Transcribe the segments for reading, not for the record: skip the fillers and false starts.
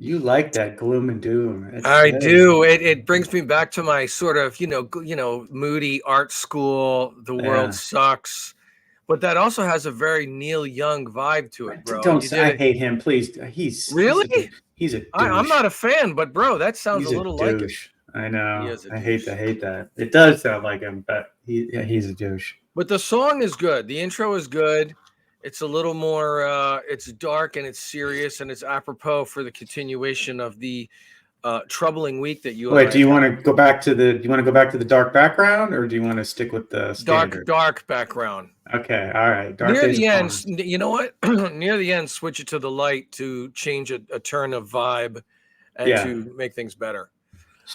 You like that gloom and doom. I do. It brings me back to my sort of, moody art school. The world Yeah. sucks, but that also has a very Neil Young vibe to it, bro. Don't You say did I it hate him, please. really. He's a I'm douche. not a fan, but bro, that sounds a He's a little like it. douche. I He know. is a douche. I hate that. It does sound like him, but he's a douche. But the song is good. The intro is good. It's a little more. It's dark and it's serious and it's apropos for the continuation of the troubling week that you and Wait, I have had. do you want to go back to the dark background, or do you want to stick with the Dark, standard? dark background. Okay, all right. Dark Near Days the of end, Pond. you know what? Near the end, switch it to the light to change a turn of vibe and Yeah. to make things better.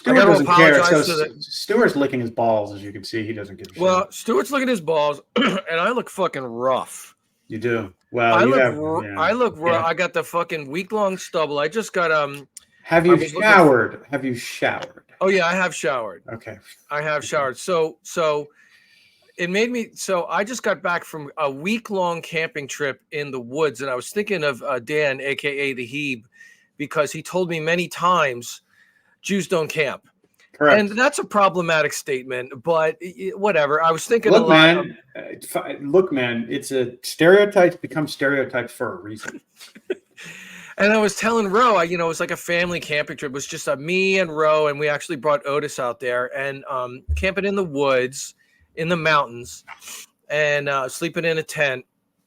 I got Stuart to doesn't care. So apologize to the. Stuart's licking his balls, as you can see. He doesn't give a shit. Well, Stuart's looking at his balls, and I look fucking rough. You do. Well, you have, yeah. I look rough. Yeah. I got the fucking week long stubble. I just got Have I you was looking. showered? Have you showered? Oh yeah, I have showered. Okay. I have Okay. showered. So it made me. So I just got back from a week long camping trip in the woods, and I was thinking of Dan, aka the Heeb, because he told me many times Jews don't camp. Correct. And that's a problematic statement, but whatever. I was thinking a Look, lot of. man. Look, man. It's a stereotypes become stereotypes for a reason. And I was telling Ro, it was like a family camping trip. It was just me and Ro, and we actually brought Otis out there and camping in the woods, in the mountains, and sleeping in a tent.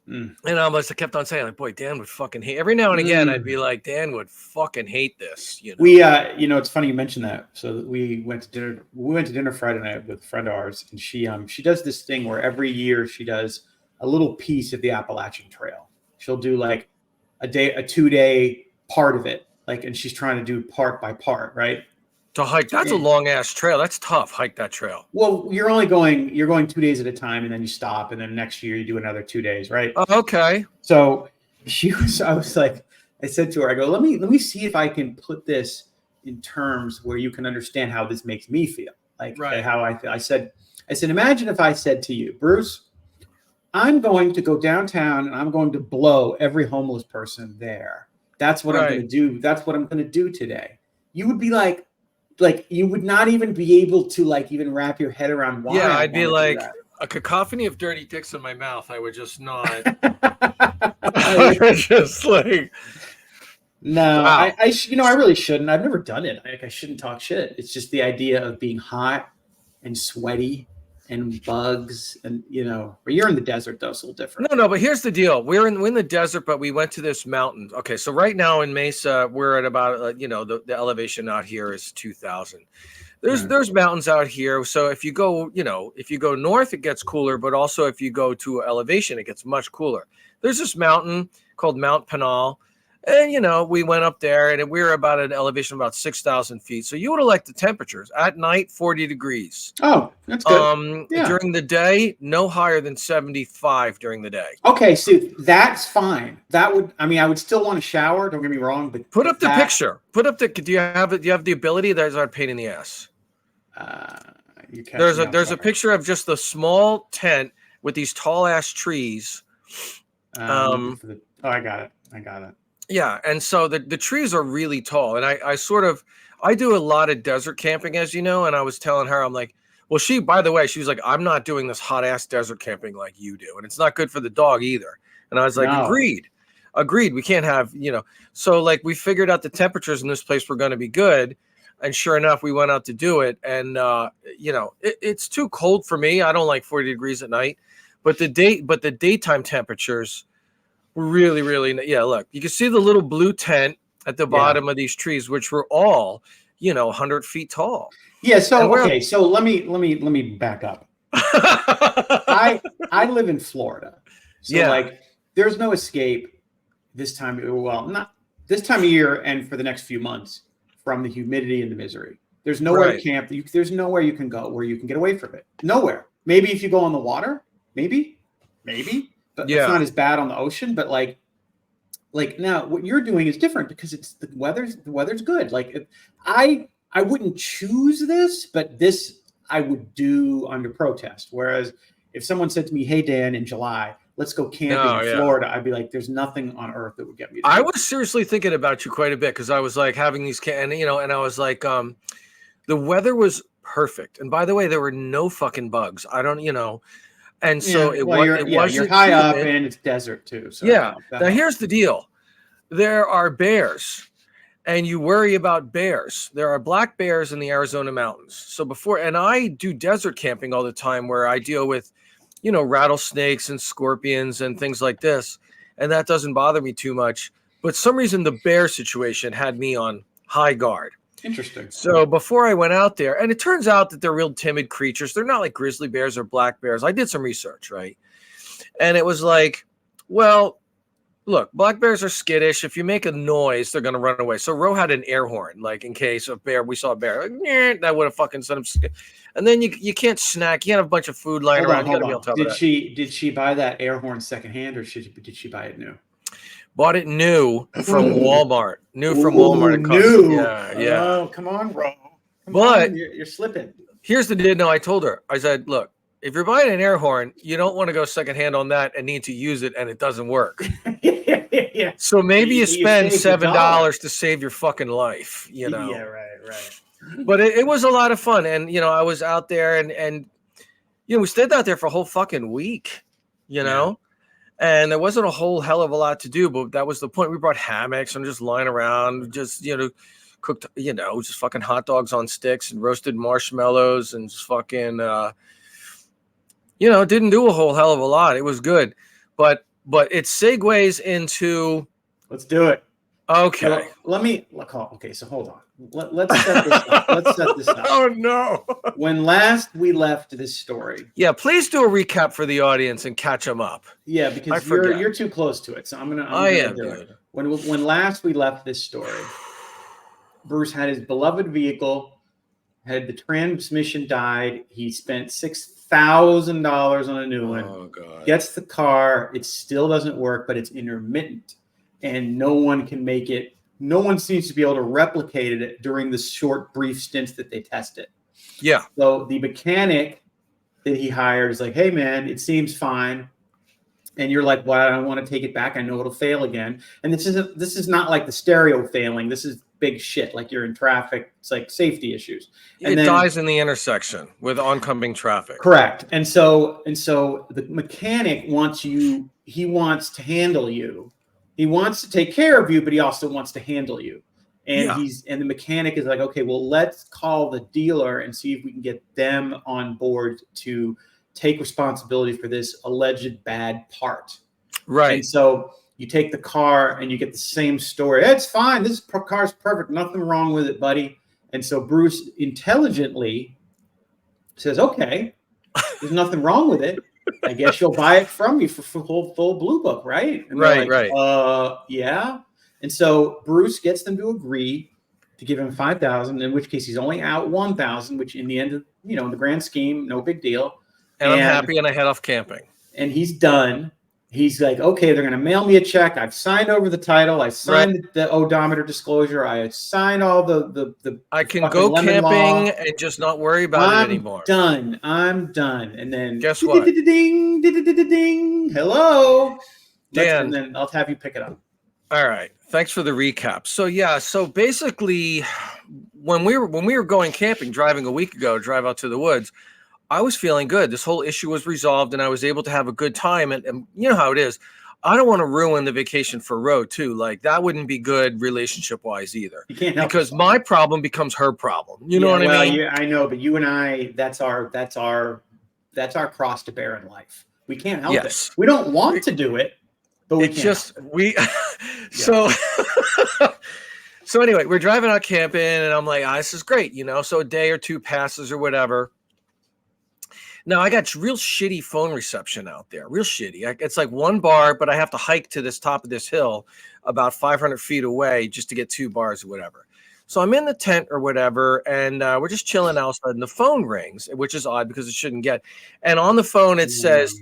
Mm. And I kept on saying, like, boy, Dan would fucking hate. Every now and again, I'd be like, Dan would fucking hate this. We, it's funny you mentioned that. So we went to dinner. We went to dinner Friday night with a friend of ours, and she does this thing where every year she does a little piece of the Appalachian Trail. She'll do like a 2-day part of it, and she's trying to do part by part, right? To hike, that's a long ass trail. That's tough. Hike that trail. Well, you're going 2 days at a time, and then you stop, and then next year you do another 2 days, right? Oh, okay. So I said to her, I go, let me see if I can put this in terms where you can understand how this makes me feel, right. How I feel. I said, imagine if I said to you, Bruce, I'm going to go downtown and I'm going to blow every homeless person there. That's what I'm going to do. That's what I'm going to do today. You would be like you would not even be able to even wrap your head around why. Yeah, I'd be like a cacophony of dirty dicks in my mouth. I would just not. I would just like. No, wow. I really shouldn't. I've never done it. I shouldn't talk shit. It's just the idea of being hot and sweaty and bugs, and you're in the desert though, it's a little different. No, but here's the deal: we're in the desert, but we went to this mountain. Okay, so right now in Mesa, we're at about the elevation out here is 2,000. There's mountains out here. So if you go north, it gets cooler, but also if you go to elevation, it gets much cooler. There's this mountain called Mount Pinal. And, we went up there and we were about an elevation of about 6,000 feet. So you would have liked the temperatures. At night, 40 degrees. Oh, that's good. During the day, no higher than 75 during the day. Okay, so that's fine. I would still want to shower. Don't get me wrong, but put up the picture. Do you have it? Do you have the ability? There's a pain in the ass. There's a picture of just the small tent with these tall ass trees. I got it. Yeah, and so the trees are really tall, and I do a lot of desert camping, as you know, and I was telling her, I'm like, well, by the way, she was like, I'm not doing this hot ass desert camping like you do, and it's not good for the dog either. And I was like, agreed. We can't have, so we figured out the temperatures in this place were going to be good, and sure enough, we went out to do it, and it's too cold for me. I don't like 40 degrees at night, but the daytime temperatures. Really, really, yeah. Look, you can see the little blue tent at the bottom of these trees, which were all, 100 feet tall. Yeah. So okay. So let me back up. I live in Florida, so there's no escape this time. Well, not this time of year, and for the next few months from the humidity and the misery. There's nowhere to camp. There's nowhere you can go where you can get away from it. Nowhere. Maybe if you go on the water, maybe. But it's not as bad on the ocean. But now what you're doing is different because it's the weather's good. I wouldn't choose this, but this I would do under protest. Whereas if someone said to me, "Hey Dan, in July, let's go camping No, in yeah. Florida, I'd be like, there's nothing on earth that would get me. I was seriously thinking about you quite a bit because I was like having these, and and I was like, the weather was perfect. And by the way, there were no fucking bugs. I don't, and so it you're wasn't high up humid. and it's desert too. So Yeah. that Now helps. here's the deal. There are bears. And you worry about bears. There are black bears in the Arizona mountains. So and I do desert camping all the time where I deal with, rattlesnakes and scorpions and things like this. And that doesn't bother me too much. But some reason the bear situation had me on high guard. Interesting. So before I went out there, and it turns out that they're real timid creatures. They're not like grizzly bears or black bears. I did some research, right? And it was like, well, look, black bears are skittish. If you make a noise, they're going to run away. So Ro had an air horn, like in case we saw a bear. Like, that would have fucking sent him. And then you can't snack. You can't have a bunch of food lying around. You got to be on top of that. Did she buy that air horn secondhand, or did she buy it new? Bought it new from Walmart. New. Yeah. Oh, come on, Ro. You're slipping. Here's the deal. No, I told her. I said, look, if you're buying an air horn, you don't want to go secondhand on that and need to use it and it doesn't work. Yeah. So maybe you spend $7 to save your fucking life, Yeah, right. But it was a lot of fun. And, I was out there and we stayed out there for a whole fucking week, and there wasn't a whole hell of a lot to do, but that was the point. We brought hammocks and just lying around, just, cooked, just fucking hot dogs on sticks and roasted marshmallows and just fucking, didn't do a whole hell of a lot. It was good, but it segues into. Let's do it. Okay. Okay, so hold on. Let's set this up. Oh no. When last we left this story. Yeah, please do a recap for the audience and catch them up. Yeah, because you're too close to it. So I'm gonna do it. When last we left this story, Bruce had his beloved vehicle, had the transmission died. He spent $6,000 on a new one. Oh God. Gets the car, it still doesn't work, but it's intermittent. And no one can make it. No one seems to be able to replicate it during the short, brief stints that they test it. Yeah. So the mechanic that he hired is like, hey, man, it seems fine. And you're like, well, I don't want to take it back. I know it'll fail again. And this is not like the stereo failing. This is big shit. Like you're in traffic. It's like safety issues. And it dies in the intersection with oncoming traffic. Correct. And so the mechanic wants you. He wants to handle you. He wants to take care of you, but he also wants to handle you. And the mechanic is like, okay, well, let's call the dealer and see if we can get them on board to take responsibility for this alleged bad part. Right. And so you take the car and you get the same story. It's fine. This car's perfect. Nothing wrong with it, buddy. And so Bruce intelligently says, okay, there's nothing wrong with it. I guess you'll buy it from me for full blue book, right? And right. Yeah. And so Bruce gets them to agree to give him $5,000, in which case he's only out $1,000, which in the end of, in the grand scheme, no big deal. And I'm happy and I head off camping. And he's done. He's like, okay, they're going to mail me a check. I've signed over the title. I signed the odometer disclosure. I signed all the I can go camping and just not worry about it anymore. I'm done. And then guess what? Ding, ding, hello. Dan. And then I'll have you pick it up. All right. Thanks for the recap. So basically when we were going camping, driving a week ago, drive out to the woods, I was feeling good. This whole issue was resolved and I was able to have a good time. And you know how it is. I don't want to ruin the vacation for Ro too. Like that wouldn't be good relationship wise either. You can't help because my problem becomes her problem. You know what I mean? Yeah, I know, but you and I, that's our cross to bear in life. We can't help it. We don't want to do it, but we can't. So anyway, we're driving out camping and I'm like, this is great. So a day or two passes or whatever. Now, I got real shitty phone reception out there, real shitty. It's like 1 bar, but I have to hike to this top of this hill about 500 feet away just to get 2 bars or whatever. So I'm in the tent or whatever, and we're just chilling outside, and the phone rings, which is odd because it shouldn't get. And on the phone, it says,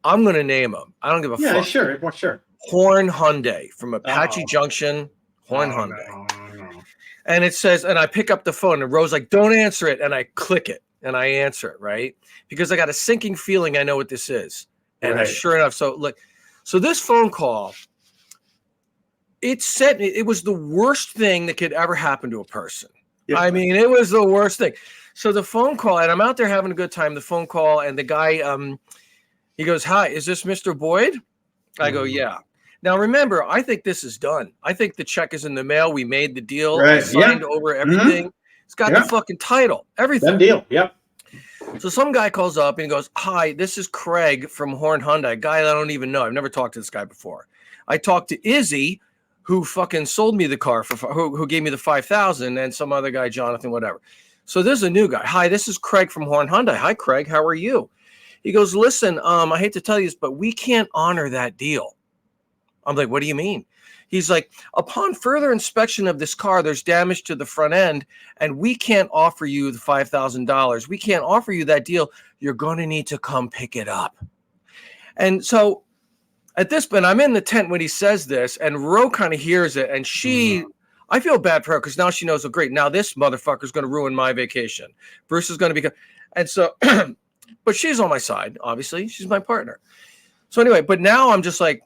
I'm going to name him. I don't give a fuck. Yeah, sure. Well, sure. Horn Hyundai from Apache Junction, Horn Hyundai. No. And it says, and I pick up the phone, and Ro's like, don't answer it. And I click it. And I answer it, right? Because I got a sinking feeling I know what this is. And sure enough, so this phone call, it was the worst thing that could ever happen to a person. Yeah. I mean, it was the worst thing. So the phone call, and I'm out there having a good time. The phone call, and the guy, he goes, "Hi, is this Mr. Boyd?" I go, "Yeah." Now remember, I think this is done. I think the check is in the mail. We made the deal. I signed over everything. It's got the fucking title, everything. Done deal. Yep. So some guy calls up and he goes, "Hi, this is Craig from Horn Hyundai, a guy that I don't even know. I've never talked to this guy before. I talked to Izzy, who fucking sold me the car who gave me the 5,000, and some other guy, Jonathan, whatever. So this is a new guy. Hi, this is Craig from Horn Hyundai. Hi, Craig. How are you?" He goes, "Listen, I hate to tell you this, but we can't honor that deal." I'm like, "What do you mean?" He's like, "Upon further inspection of this car, there's damage to the front end, and we can't offer you the $5,000. We can't offer you that deal. You're going to need to come pick it up." And so at this point, I'm in the tent when he says this, and Ro kind of hears it, and I feel bad for her because now she knows, oh, great, now this motherfucker's going to ruin my vacation. Bruce is going to be, and so, but she's on my side, obviously. She's my partner. So anyway, but now I'm just like,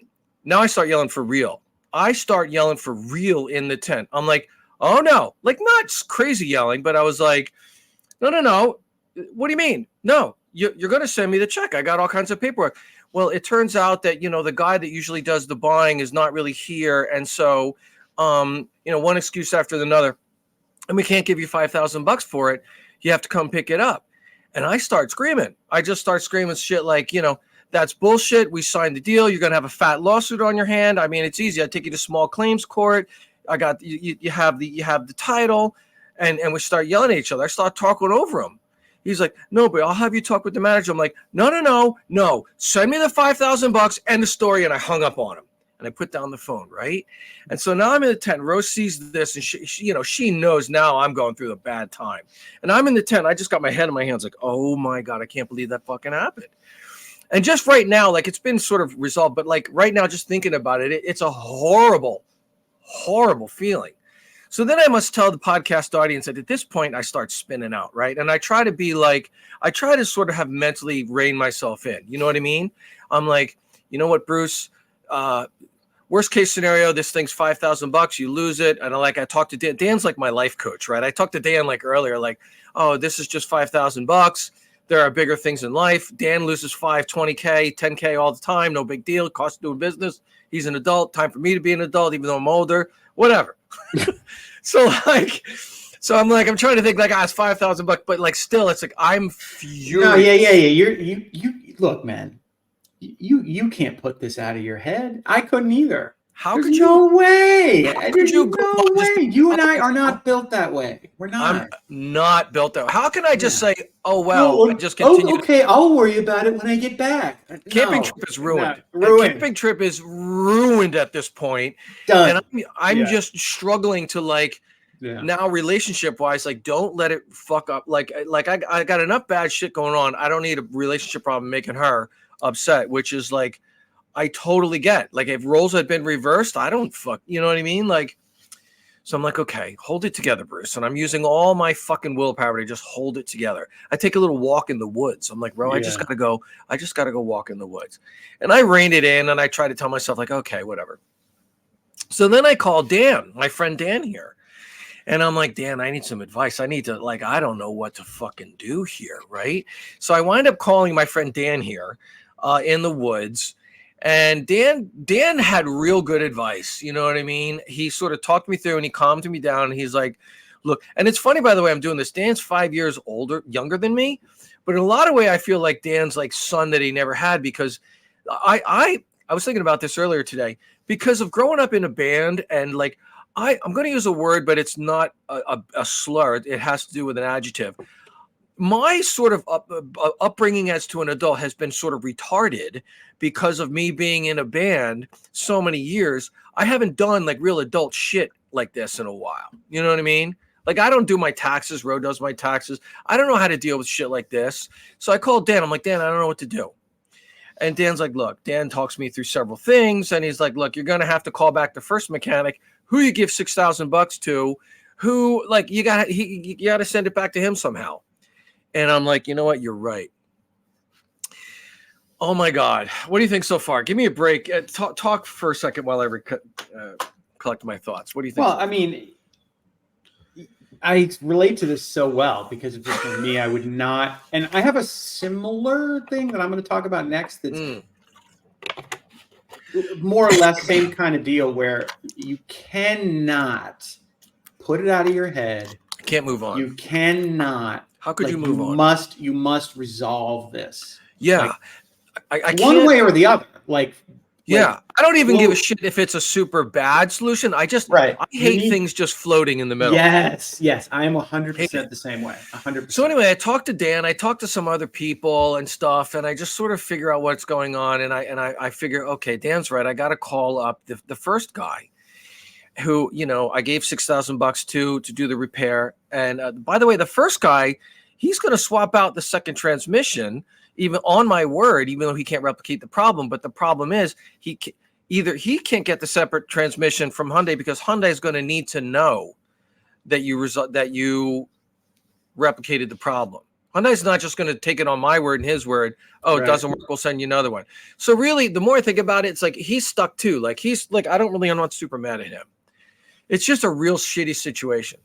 now I start yelling for real. I start yelling for real in the tent. I'm like, "Oh no," like not crazy yelling, but I was like, no. What do you mean? No, you're going to send me the check. I got all kinds of paperwork. Well, it turns out that, the guy that usually does the buying is not really here. And so, one excuse after another, and we can't give you $5,000 for it. You have to come pick it up. And I start screaming. I just start screaming shit like, "That's bullshit. We signed the deal. You're going to have a fat lawsuit on your hand. I mean, it's easy. I take you to small claims court. I got you have the title," and we start yelling at each other. I start talking over him. He's like, "No, but I'll have you talk with the manager." I'm like, no. Send me the $5,000, end the story. And I hung up on him and I put down the phone. Right. And so now I'm in the tent. Rose sees this and she knows now I'm going through a bad time. And I'm in the tent. I just got my head in my hands like, oh my God, I can't believe that fucking happened. And just right now, like it's been sort of resolved, but like right now, just thinking about it, it's a horrible, horrible feeling. So then I must tell the podcast audience that at this point I start spinning out, right? And I try to sort of have mentally rein myself in. You know what I mean? I'm like, "You know what, Bruce? Worst case scenario, this thing's $5,000. You lose it." And I talked to Dan. Dan's like my life coach, right? I talked to Dan like earlier, like, "Oh, this is just $5,000. There are bigger things in life. Dan loses 5, 20K, 10K all the time. No big deal. Cost of doing business. He's an adult. Time for me to be an adult, even though I'm older. Whatever." So I'm like, I'm trying to think like, it's $5,000, but like still, it's like I'm furious. No, yeah. You look, man. You can't put this out of your head. I couldn't either. There's no way. No way. You and I are not built that way. We're not. I'm not built that way. How can I just say, "Oh well," and just continue? Okay, I'll worry about it when I get back. Camping trip is ruined. Ruined. Camping trip is ruined at this point. Done. And I'm just struggling to now relationship wise, like don't let it fuck up. Like I got enough bad shit going on. I don't need a relationship problem making her upset, which is like, I totally get. Like if roles had been reversed, I don't fuck, you know what I mean? Like, so I'm like, okay, hold it together, Bruce. And I'm using all my fucking willpower to just hold it together. I take a little walk in the woods. I'm like, bro, I just gotta go walk in the woods. And I rein it in and I try to tell myself like, okay, whatever. So then I call Dan, my friend Dan here. And I'm like, "Dan, I need some advice. I need to I don't know what to fucking do here. Right." So I wind up calling my friend Dan here in the woods. And Dan had real good advice. You know what I mean? He sort of talked me through and he calmed me down. And he's like, "Look," and it's funny, by the way, I'm doing this. Dan's 5 years younger than me. But in a lot of way, I feel like Dan's like son that he never had because I was thinking about this earlier today because of growing up in a band and like, I'm going to use a word, but it's not a slur. It has to do with an adjective. My sort of upbringing as to an adult has been sort of retarded because of me being in a band so many years. I haven't done like real adult shit like this in a while. You know what I mean? Like I don't do my taxes. Ro does my taxes. I don't know how to deal with shit like this. So I called Dan. I'm like, "Dan, I don't know what to do." And Dan's like, "Look," Dan talks me through several things. And he's like, "Look, you're going to have to call back the first mechanic who you give $6,000 to, who like you got to send it back to him somehow." And I'm like, "You know what? You're right." Oh my God. What do you think so far? Give me a break. Talk for a second while I collect my thoughts. What do you think? Well, I mean, I relate to this so well because if it were me, I would not. And I have a similar thing that I'm going to talk about next. That's more or less same kind of deal where you cannot put it out of your head. Can't move on. You cannot. How could you move on? You must resolve this. Yeah. I can't. One way or the other. Yeah, I don't even give a shit if it's a super bad solution. I hate things just floating in the middle. Yes, I am 100% the same way. 100%. So anyway, I talked to Dan, I talked to some other people and stuff, and I just sort of figure out what's going on, and I figure, okay, Dan's right. I got to call up the first guy, who I gave $6,000 to do the repair. And by the way, the first guy, he's going to swap out the second transmission. Even on my word, even though he can't replicate the problem, but the problem is he can't get the separate transmission from Hyundai because Hyundai is going to need to know that you replicated the problem. Hyundai's not just going to take it on my word and his word. Oh, It doesn't work. We'll send you another one. So really, the more I think about it, it's like he's stuck too. I'm not super mad at him. It's just a real shitty situation.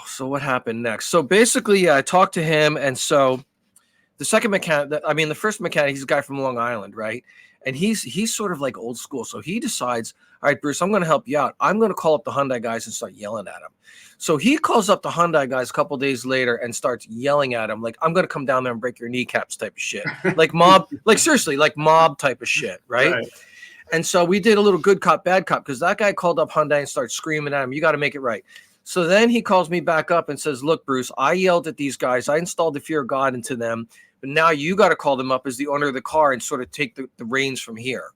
So what happened next? So basically, I talked to him, and so the second mechanic, the first mechanic, he's a guy from Long Island, right? And he's sort of like old school. So he decides, all right, Bruce, I'm going to help you out. I'm going to call up the Hyundai guys and start yelling at him. So he calls up the Hyundai guys a couple days later and starts yelling at him, like, I'm going to come down there and break your kneecaps type of shit. Like mob, seriously, like mob type of shit, right? And so we did a little good cop, bad cop, because that guy called up Hyundai and started screaming at him, you got to make it right. So then he calls me back up and says, look, Bruce, I yelled at these guys. I installed the fear of God into them. But now you got to call them up as the owner of the car and sort of take the reins from here.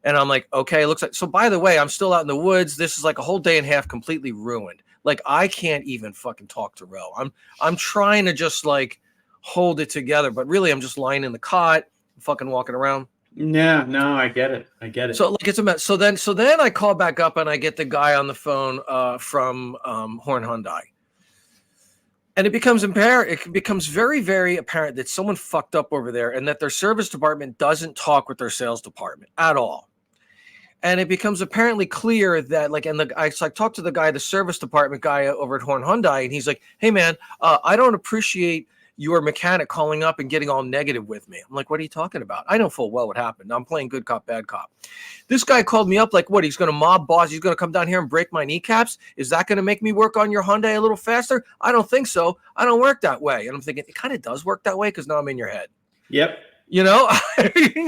And I'm like, okay, it looks like. So by the way, I'm still out in the woods. This is like a whole day and a half completely ruined. Like I can't even fucking talk to Ro. I'm trying to just like hold it together. But really, I'm just lying in the cot, fucking walking around. Yeah, no, I get it. So like it's a mess. So then I call back up and I get the guy on the phone from Horn Hyundai. And it becomes very, very apparent that someone fucked up over there and that their service department doesn't talk with their sales department at all. And it becomes apparently clear that I talked to the guy, the service department guy over at Horn Hyundai, and he's like, hey man, I don't appreciate your mechanic calling up and getting all negative with me. I'm like, what are you talking about? I know full well what happened. I'm playing good cop, bad cop. This guy called me up like, what? He's going to mob boss. He's going to come down here and break my kneecaps. Is that going to make me work on your Hyundai a little faster? I don't think so. I don't work that way. And I'm thinking it kind of does work that way because now I'm in your head. Yep.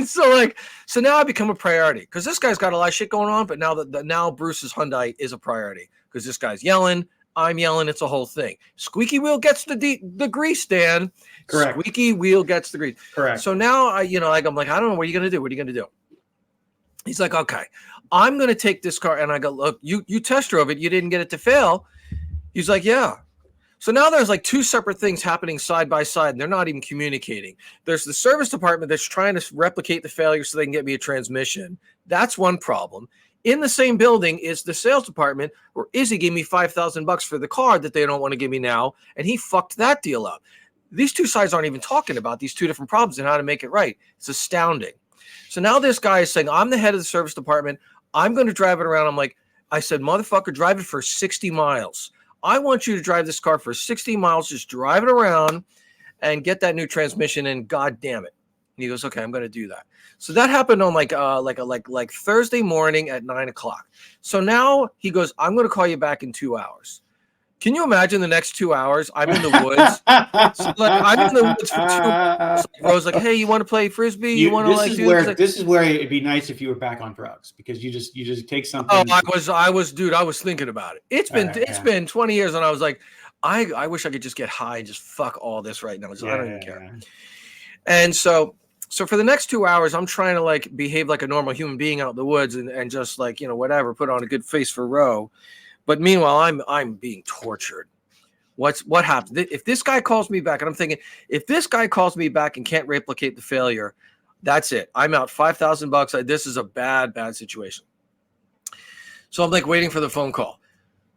So now I become a priority because this guy's got a lot of shit going on. But now Bruce's Hyundai is a priority because this guy's yelling. I'm yelling. It's a whole thing. Squeaky wheel gets the grease, Dan. Correct. Squeaky wheel gets the grease. Correct. So now I'm like, I don't know. What are you going to do? What are you going to do? He's like, okay, I'm going to take this car. And I go, look, you test drove it. You didn't get it to fail. He's like, yeah. So now there's like two separate things happening side by side, and they're not even communicating. There's the service department that's trying to replicate the failure so they can get me a transmission. That's one problem. In the same building is the sales department where Izzy gave me $5,000 for the car that they don't want to give me now, and he fucked that deal up. These two sides aren't even talking about these two different problems and how to make it right. It's astounding. So now this guy is saying, I'm the head of the service department. I'm going to drive it around. I said, motherfucker, drive it for 60 miles. I want you to drive this car for 60 miles. Just drive it around and get that new transmission in. God damn it. And he goes, okay, I'm going to do that. So that happened on like Thursday morning at 9:00. So now he goes, I'm going to call you back in 2 hours. Can you imagine the next 2 hours? I'm in the woods. I'm in the woods for 2 hours. Rose like, hey, you want to play frisbee? You want to this is where it'd be nice if you were back on drugs because you just take something. Oh, I was thinking about it. It's been 20 years, and I was like, I wish I could just get high and just fuck all this right now. I don't even care. And so for the next 2 hours, I'm trying to like behave like a normal human being out in the woods and just like, whatever, put on a good face for Ro. But meanwhile, I'm being tortured. What happened? If this guy calls me back, and I'm thinking, if this guy calls me back and can't replicate the failure, that's it. I'm out $5,000. This is a bad situation. So I'm like waiting for the phone call.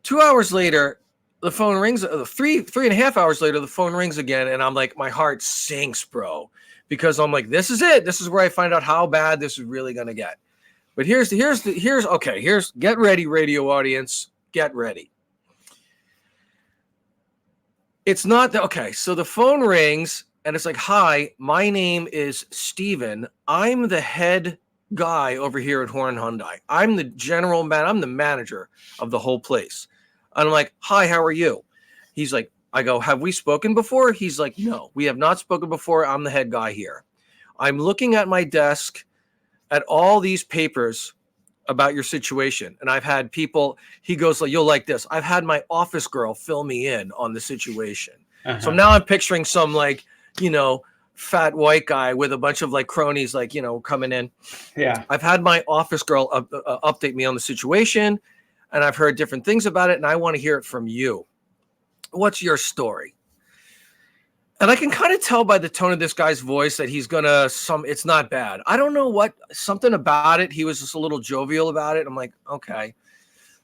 2 hours later, the phone rings. Three and a half hours later, the phone rings again, and I'm like, my heart sinks, bro. because I'm like, this is it. This is where I find out how bad this is really going to get. But here's get ready, radio audience, get ready. It's not okay. So the phone rings and it's like, hi, my name is Steven. I'm the head guy over here at Horn Hyundai. I'm the general man. I'm the manager of the whole place. And I'm like, hi, how are you? He's like, I go, have we spoken before? He's like, no, we have not spoken before. I'm the head guy here. I'm looking at my desk at all these papers about your situation. And I've had people, he goes, like, you'll like this. I've had my office girl fill me in on the situation. So now I'm picturing some like, fat white guy with a bunch of like cronies, like, coming in. Yeah. I've had my office girl update me on the situation, and I've heard different things about it. And I want to hear it from you. What's your story? And I can kind of tell by the tone of this guy's voice that he's it's not bad. I don't know something about it. He was just a little jovial about it. I'm like, okay.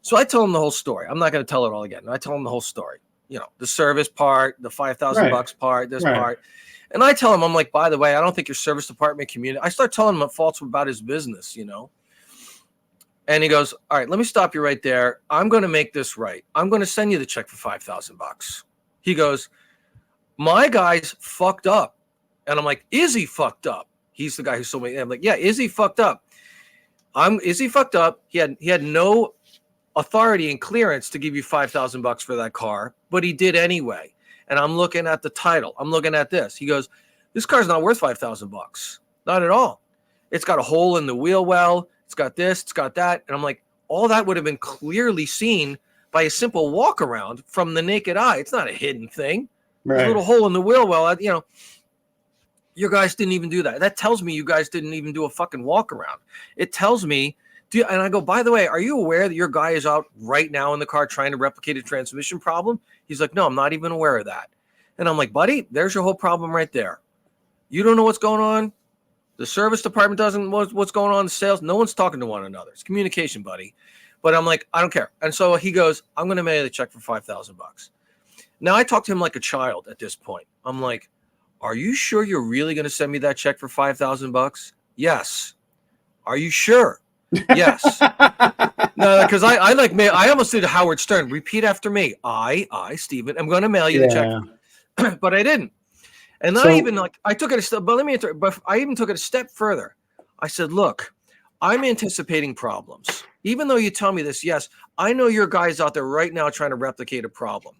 So I tell him the whole story. I'm not going to tell it all again. I tell him the whole story, the service part, the $5,000 part, this part. And I tell him, I'm like, by the way, I don't think your service department community, I start telling him what faults about his business, And he goes, all right, let me stop you right there. I'm going to make this right. I'm going to send you the check for $5,000. He goes, my guy's fucked up. And I'm like, is he fucked up? He's the guy who sold me. I'm like, yeah, is he fucked up? Is he fucked up? He had no authority and clearance to give you $5,000 for that car, but he did anyway. And I'm looking at the title. I'm looking at this. He goes, this car's not worth $5,000. Not at all. It's got a hole in the wheel well. It's got this, it's got that. And I'm like, all that would have been clearly seen by a simple walk around from the naked eye. It's not a hidden thing. Right. A little hole in the wheel well, your guys didn't even do that. That tells me you guys didn't even do a fucking walk around. It tells me, and I go, by the way, are you aware that your guy is out right now in the car trying to replicate a transmission problem? He's like, no, I'm not even aware of that. And I'm like, buddy, there's your whole problem right there. You don't know what's going on. The service department doesn't know what's going on in sales. No one's talking to one another. It's communication, buddy. But I'm like, I don't care. And so he goes, I'm going to mail you the check for $5,000. Now I talk to him like a child at this point. I'm like, are you sure you're really going to send me that check for $5,000? Yes. Are you sure? Yes. No, because I almost did a Howard Stern. Repeat after me. I, Stephen, I'm going to mail you the check. But I didn't. And I took it a step, but I even took it a step further. I said, look, I'm anticipating problems. Even though you tell me this, yes, I know your guys out there right now trying to replicate a problem.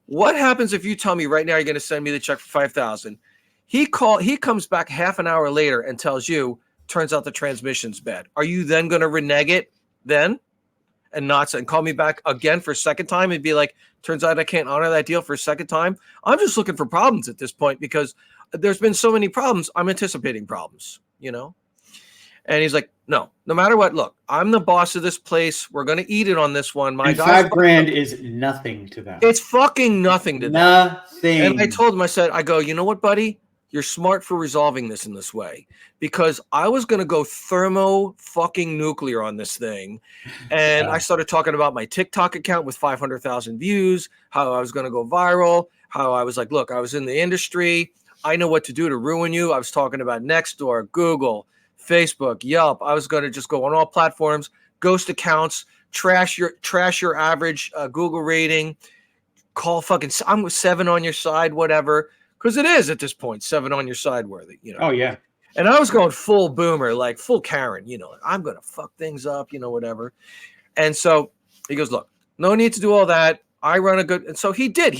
What happens if you tell me right now you're going to send me the check for $5,000? He comes back half an hour later and tells you, turns out the transmission's bad. Are you then going to renege it then and call me back again for a second time and be like, turns out I can't honor that deal for a second time? I'm just looking for problems at this point because there's been so many problems. I'm anticipating problems, And he's like, no matter what, look, I'm the boss of this place. We're going to eat it on this one. My $5,000 is nothing to them. It's fucking nothing to them. Nothing. And I told him, I go, you know what, buddy? You're smart for resolving this in this way because I was going to go thermo fucking nuclear on this thing. And I started talking about my TikTok account with 500,000 views, how I was going to go viral, how I was like, look, I was in the industry. I know what to do to ruin you. I was talking about Nextdoor, Google, Facebook, Yelp. I was going to just go on all platforms, ghost accounts, trash your average Google rating, call fucking, I'm 7 on your side, whatever. Because it is at this point 7 on your side worthy, Oh yeah. And I was going full boomer, like full Karen, I'm gonna fuck things up, whatever. And so he goes, look, no need to do all that. I run a good, and so he did.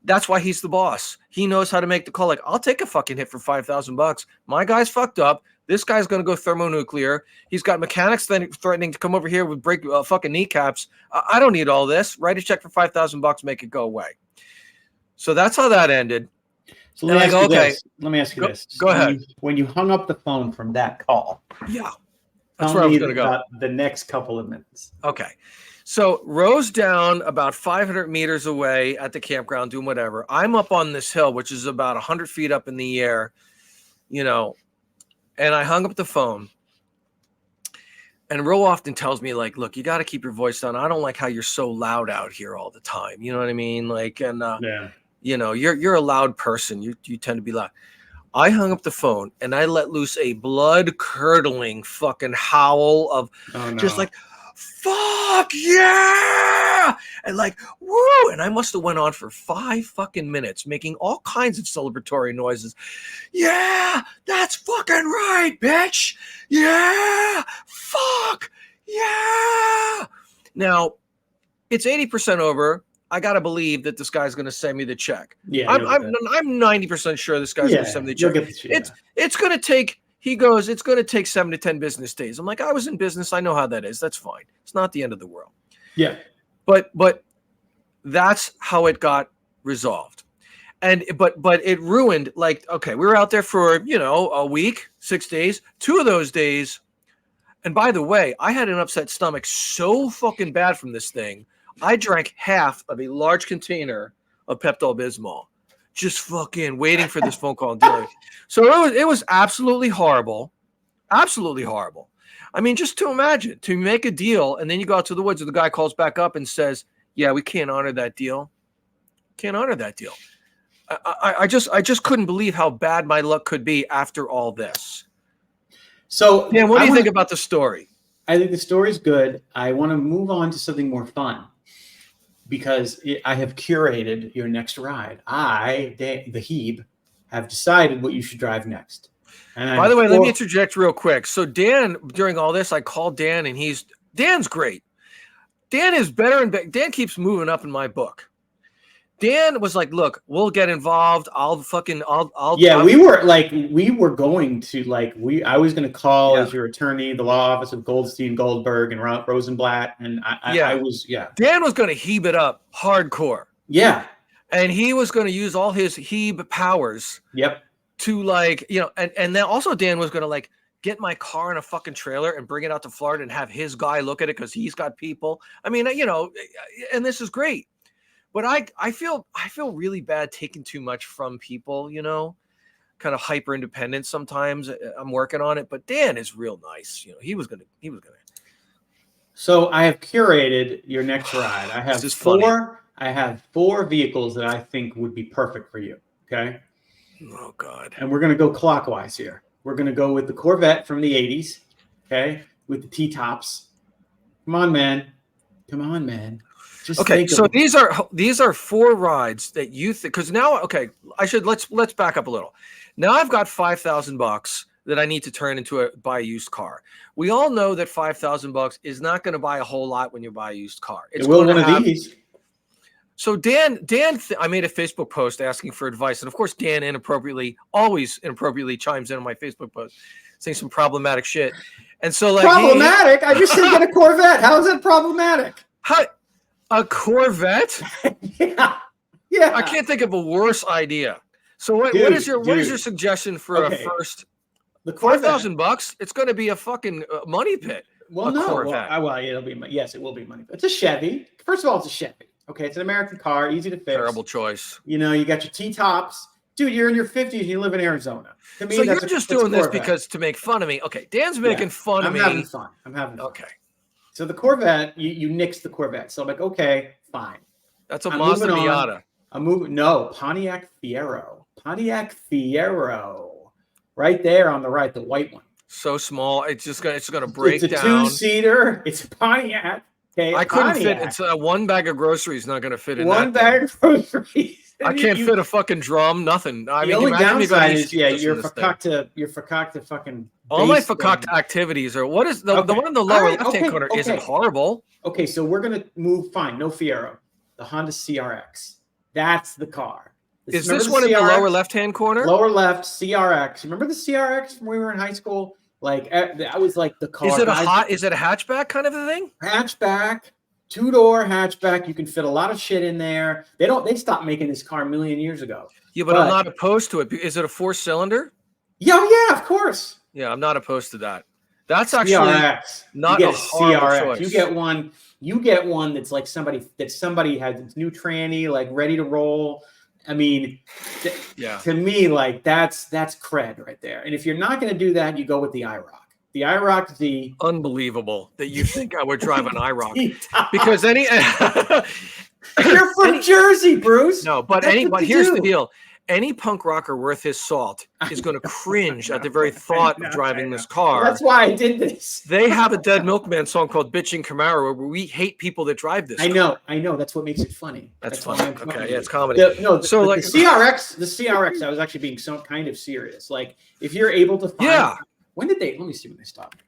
That's why he's the boss. He knows how to make the call. Like, I'll take a fucking hit for $5,000. My guy's fucked up. This guy's gonna go thermonuclear. He's got mechanics threatening to come over here with break fucking kneecaps. I don't need all this. Write a check for $5,000, make it go away. So that's how that ended. So let me ask you this. Go ahead. When you hung up the phone from that call, that's where I was going to go. The next couple of minutes. Okay. So Rose down about 500 meters away at the campground doing whatever. I'm up on this hill, which is about 100 feet up in the air, and I hung up the phone. And Ro often tells me, like, look, you got to keep your voice down. I don't like how you're so loud out here all the time. You know what I mean? Like, and you're a loud person. You tend to be loud. I hung up the phone and I let loose a blood-curdling fucking howl of just like, fuck yeah! And like, woo! And I must have went on for 5 fucking minutes making all kinds of celebratory noises. Yeah! That's fucking right, bitch! Yeah! Fuck! Yeah! Now, it's 80% over. I gotta believe that this guy's gonna send me the check. Yeah, I'm 90% sure this guy's gonna send me the check. It's gonna take. He goes, it's gonna take 7 to 10 business days. I'm like, I was in business. I know how that is. That's fine. It's not the end of the world. Yeah. But that's how it got resolved. And but it ruined, like, okay, we were out there for a week, 6 days. 2 of those days. And by the way, I had an upset stomach so fucking bad from this thing. I drank half of a large container of Pepto-Bismol, just fucking waiting for this phone call and dealing. So it was absolutely horrible, absolutely horrible. I mean, just to imagine, to make a deal and then you go out to the woods and the guy calls back up and says, "Yeah, we can't honor that deal. Can't honor that deal." I just couldn't believe how bad my luck could be after all this. So, Dan, what do you think about the story? I think the story's good. I want to move on to something more fun. Because I have curated your next ride. The Heeb, have decided what you should drive next. And by the way, let me interject real quick. So Dan, during all this, I called Dan, and Dan's great. Dan is better, and Dan keeps moving up in my book. Dan was like, "Look, we'll get involved. I'll." We were going to I was going to call as your attorney, the law office of Goldstein, Goldberg, and Rosenblatt, and I was. Dan was going to Heeb it up hardcore. Yeah, and he was going to use all his Heeb powers. Yep. To and then also Dan was going to get my car in a fucking trailer and bring it out to Florida and have his guy look at it because he's got people. I mean, and this is great. But I feel really bad taking too much from people, kind of hyper independent sometimes. I'm working on it, but Dan is real nice. He was gonna. So I have curated your next ride. I have I have 4 vehicles that I think would be perfect for you. Okay. Oh God. And we're gonna go clockwise here. We're gonna go with the Corvette from the '80s. Okay, with the T-tops. Come on, man. Okay, so these are 4 rides that you think, because now, let's back up a little. Now I've got $5,000 that I need to turn into buy a used car. We all know that $5,000 is not going to buy a whole lot when you buy a used car. It's one of these. So I made a Facebook post asking for advice, and of course Dan always inappropriately chimes in on my Facebook post, saying some problematic shit. And so problematic? I just said get a Corvette. How is that problematic? A Corvette? Yeah. I can't think of a worse idea. So what is your suggestion for a first? The Corvette. $5,000. It's going to be a fucking money pit. Well, no. Corvette. It'll be. Yes, it will be money. It's a Chevy. First of all, it's a Chevy. Okay, it's an American car, easy to fix. Terrible choice. You got your T-tops. Dude, you're in your 50s and you live in Arizona. To me, so you're just doing this because to make fun of me. Okay, Dan's making fun of me. I'm having fun. Okay. So the Corvette, you nixed the Corvette. So I'm like, okay, fine. That's a Mazda Miata. I'm moving. No, Pontiac Fiero. Right there on the right, the white one. So small, it's gonna break down. It's a 2-seater. It's a Pontiac. Okay, I couldn't fit. It's one bag of groceries not going to fit in one bag of groceries. I can't fit a fucking drum. Nothing. The only downside is you're fakakta fucking. All my fakakta activities are. What is the one in the lower left-hand corner? Isn't horrible. Okay, so we're gonna move. Fine, no Fiero. The Honda CRX. That's the car. Is this one in the lower left-hand corner? Lower left, CRX. Remember the CRX from when we were in high school? I was like the car. Is it a hatchback kind of a thing? Hatchback, 2-door hatchback. You can fit a lot of shit in there. They stopped making this car a million years ago. Yeah, but I'm not opposed to it. Is it a 4-cylinder? Yeah, of course. Yeah, I'm not opposed to that. That's actually CRX. Not a horrible choice. You get one that's like somebody has its new tranny, like ready to roll. I mean, to me, that's cred right there. And if you're not going to do that, you go with the IROC. The IROC Z. Unbelievable that you think I would drive an IROC because you're from Jersey, Bruce. No, but here's the deal. any punk rocker worth his salt is going to cringe at the very thought of driving this car. That's why I did this. They have a Dead Milkman song called Bitchin' Camaro where we hate people that drive this car. I know. That's what makes it funny. That's funny. Okay, yeah, it's comedy. So like the CRX, I was actually being so kind of serious. Like if you're able to find, let me see when they stopped.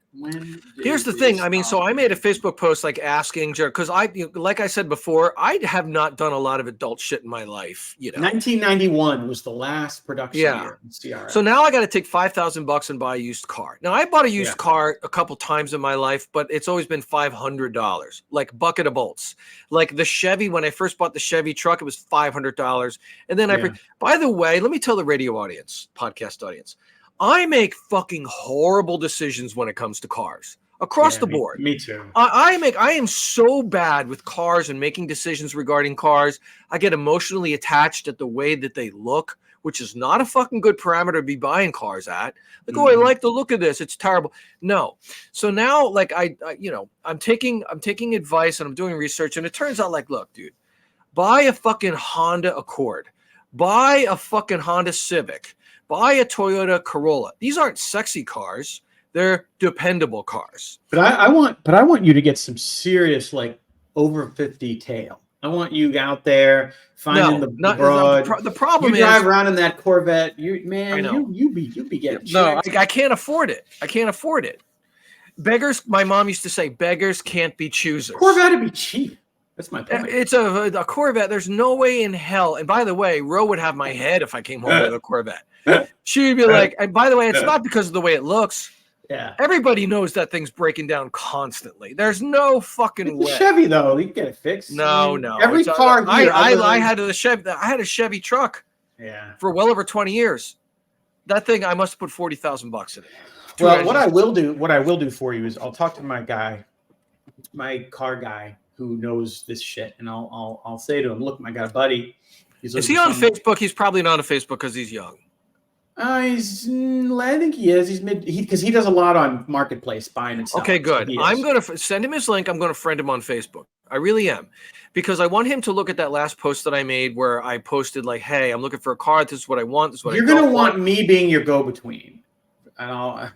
Here's the thing. I mean, so I made a Facebook post like asking, because like I said before, I have not done a lot of adult shit in my life. 1991 was the last production year in CRX. So now I got to take $5,000 and buy a used car. Now I bought a used car a couple times in my life, but it's always been $500, like bucket of bolts. Like the Chevy, when I first bought the Chevy truck, it was $500, and then by the way, let me tell the radio audience, podcast audience, I make fucking horrible decisions when it comes to cars across the board. Me too. I am so bad with cars and making decisions regarding cars. I get emotionally attached at the way that they look, which is not a fucking good parameter to be buying cars at. Like, I like the look of this. It's terrible. No. So now, like, I'm taking advice and I'm doing research, and it turns out, like, look, dude, buy a fucking Honda Accord, buy a fucking Honda Civic, buy a Toyota Corolla. These aren't sexy cars. They're dependable cars. But I want you to get some serious, like, over 50 tail. I want you out there finding the broad. The problem is you drive around in that Corvette. You be getting. No, I can't afford it. I can't afford it. Beggars. My mom used to say, beggars can't be choosers. Corvette would be cheap. That's my point. It's a Corvette. There's no way in hell. And by the way, Ro would have my head if I came home with a Corvette. She'd be like, and by the way, it's not because of the way it looks. Yeah. Everybody knows that thing's breaking down constantly. There's no fucking way. Chevy though, you can get it fixed. No. Every car here, I had a Chevy truck. Yeah. For well over 20 years. That thing, I must have put $40,000 in it. Well, what I will do for you is I'll talk to my car guy who knows this shit, and I'll say to him, look, I got a buddy. Is he on Facebook? He's probably not on Facebook because he's young. I think he is. Because he does a lot on Marketplace buying and selling. Okay, good. So I'm going to send him his link. I'm going to friend him on Facebook. I really am. Because I want him to look at that last post that I made where I posted like, hey, I'm looking for a car. This is what I want. This is what You're going to want me being your go-between. Why?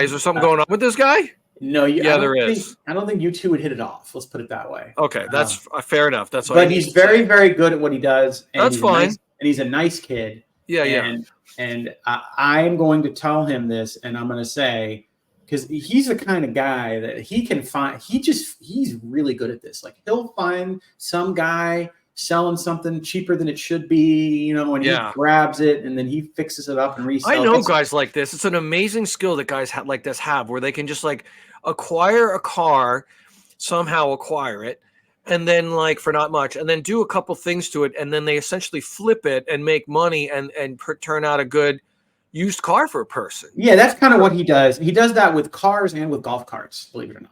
Is there something going on with this guy? No, there is. I don't think you two would hit it off. Let's put it that way. Okay, that's fair enough. That's all. But he's very, very good at what he does. And that's fine. And he's a nice kid. Yeah. And I'm going to tell him this, and I'm going to say, because he's the kind of guy that he can find. He's really good at this. Like he'll find some guy selling something cheaper than it should be, and he grabs it and then he fixes it up and resells. I know guys like this. It's an amazing skill that guys like this have, where they can just like acquire a car, somehow acquire it, and then like for not much, and then do a couple things to it, and then they essentially flip it and make money and turn out a good used car for a person. Yeah, that's kind of what he does. He does that with cars and with golf carts, believe it or not.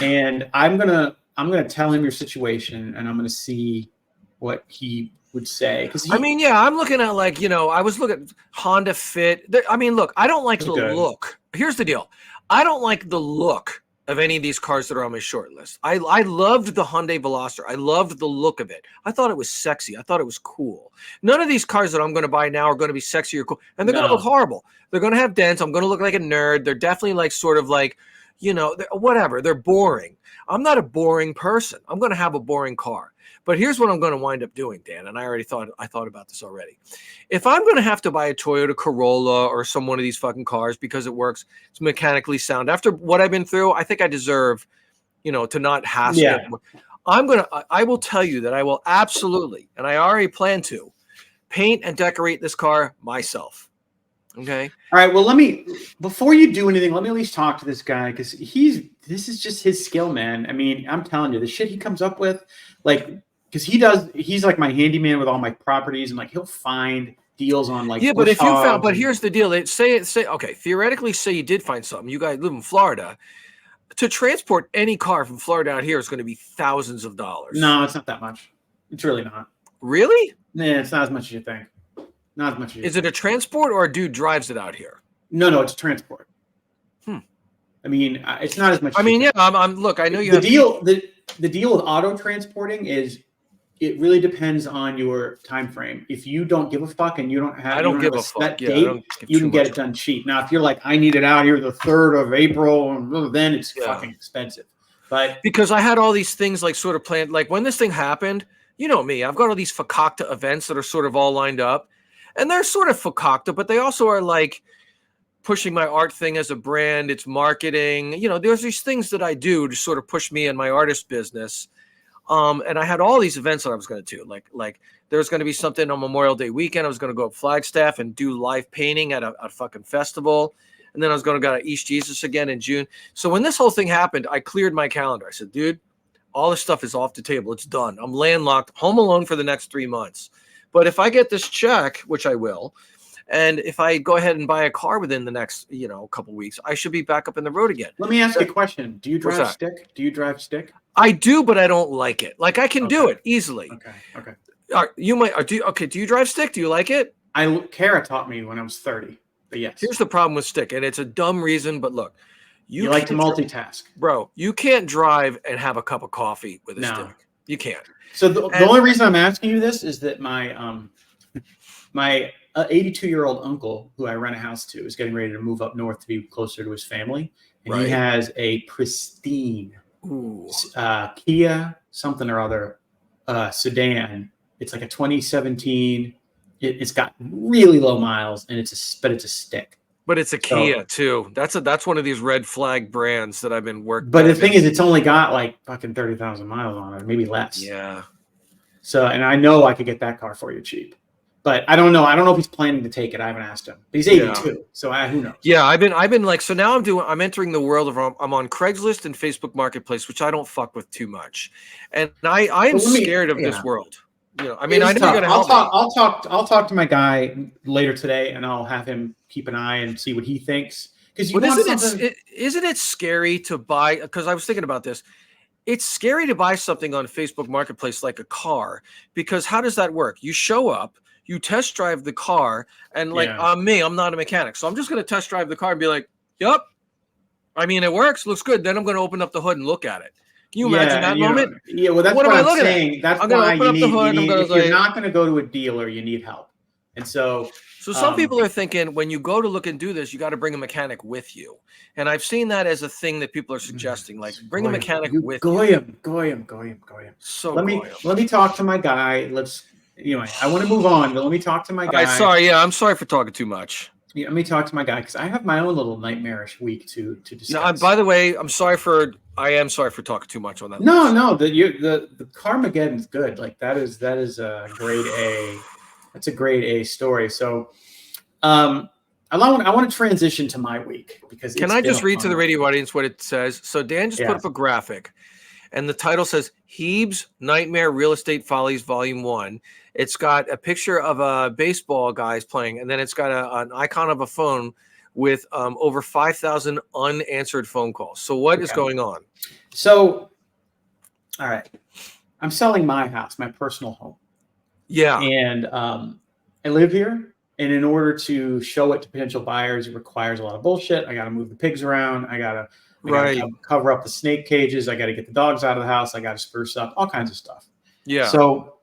And I'm gonna tell him your situation, and I'm gonna see what he would say. I'm looking at like I was looking at Honda Fit. Look, I don't like the look. Here's the deal. I don't like the look of any of these cars that are on my short list. I loved the Hyundai Veloster. I loved the look of it. I thought it was sexy. I thought it was cool. None of these cars that I'm going to buy now are going to be sexy or cool. And they're going to look horrible. They're going to have dents. I'm going to look like a nerd. They're definitely like sort of like, whatever. They're boring. I'm not a boring person. I'm going to have a boring car. But here's what I'm going to wind up doing, Dan, and I thought about this already. If I'm going to have to buy a Toyota Corolla or some one of these fucking cars because it works, it's mechanically sound. After what I've been through, I think I deserve, to not hassle it. I will tell you that I will absolutely, and I already plan to, paint and decorate this car myself. Okay. All right. Well, before you do anything, let me at least talk to this guy, because this is just his skill, man. I mean, I'm telling you, the shit he comes up with, like, because he's like my handyman with all my properties, and like he'll find deals on like but if you found, but here's the deal. Say okay, theoretically, say you did find something. You guys live in Florida. To transport any car from Florida out here is going to be thousands of dollars. No, it's not that much. It's really not. Really? Yeah, it's not as much as you think. Not as much as you think. Is it a transport or a dude drives it out here? No, it's a transport. I mean, it's not as much. I'm look, I know you the deal with auto transporting is it really depends on your time frame. If you don't give a fuck and you don't have a set date, you can get it done cheap. Now, if you're like, I need it out here the 3rd of April, then it's fucking expensive. But because I had all these things like sort of planned, like when this thing happened, you know me, I've got all these fakakta events that are sort of all lined up, and they're sort of fakakta, but they also are like pushing my art thing as a brand. It's marketing. You know, there's these things that I do to sort of push me in my artist business. And I had all these events that I was going to do. Like there was going to be something on Memorial Day weekend. I was going to go up Flagstaff and do live painting at a fucking festival. And then I was going to go to East Jesus again in June. So when this whole thing happened, I cleared my calendar. I said, dude, all this stuff is off the table. It's done. I'm landlocked, home alone for the next 3 months. But if I get this check, which I will, and if I go ahead and buy a car within the next, couple weeks, I should be back up in the road again. Let me ask you a question. Do you drive stick? Do you drive stick? I do, but I don't like it. Like I can do it easily. Okay. You might. Do you drive stick? Do you like it? Kara taught me when I was 30. But yes. Here's the problem with stick, and it's a dumb reason, but look, you like to multitask, bro. You can't drive and have a cup of coffee with a stick. You can't. So the only reason I'm asking you this is that my 82-year-old uncle, who I rent a house to, is getting ready to move up north to be closer to his family, and he has a pristine Kia something or other sedan. It's like a 2017. It's got really low miles, and it's a stick. But it's a Kia too. That's one of these red flag brands that I've been working. But the thing is, it's only got like fucking 30,000 miles on it, maybe less. Yeah. So, and I know I could get that car for you cheap. But I don't know. I don't know if he's planning to take it. I haven't asked him. But he's 82, so who knows? Yeah, I've been like, so now I'm entering the world of, I'm on Craigslist and Facebook Marketplace, which I don't fuck with too much, and I am scared of this world. I mean, I know you're gonna help me. I'll talk to my guy later today, and I'll have him keep an eye and see what he thinks. Because isn't it scary to buy? Because I was thinking about this. It's scary to buy something on Facebook Marketplace like a car, because how does that work? You show up. You test drive the car, and I'm not a mechanic, so I'm just going to test drive the car and be like, "Yep, I mean it works, looks good." Then I'm going to open up the hood and look at it. Can you imagine that moment? Yeah, well, that's what I'm saying. That's why you need. If you're not going to go to a dealer, you need help, and so. So some people are thinking when you go to look and do this, you got to bring a mechanic with you, and I've seen that as a thing that people are suggesting, like bring a mechanic with you. Goyim. So let me talk to my guy. Anyway, I want to move on, but let me talk to my guy. I'm sorry for talking too much. Yeah, let me talk to my guy because I have my own little nightmarish week to discuss. No, by the way, I am sorry for talking too much on that. No, the Carmageddon's good. Like that is a grade A. That's a grade A story. So, I want to transition to my week because can I just read to the radio audience what it says? So Dan just put up a graphic, and the title says Heeb's Nightmare Real Estate Follies Volume 1. It's got a picture of a baseball guys playing, and then it's got an icon of a phone with over 5,000 unanswered phone calls. So what is going on? So, all right. I'm selling my house, my personal home. Yeah. And I live here. And in order to show it to potential buyers, it requires a lot of bullshit. I got to move the pigs around. I got to cover up the snake cages. I got to get the dogs out of the house. I got to spruce up all kinds of stuff. Yeah. So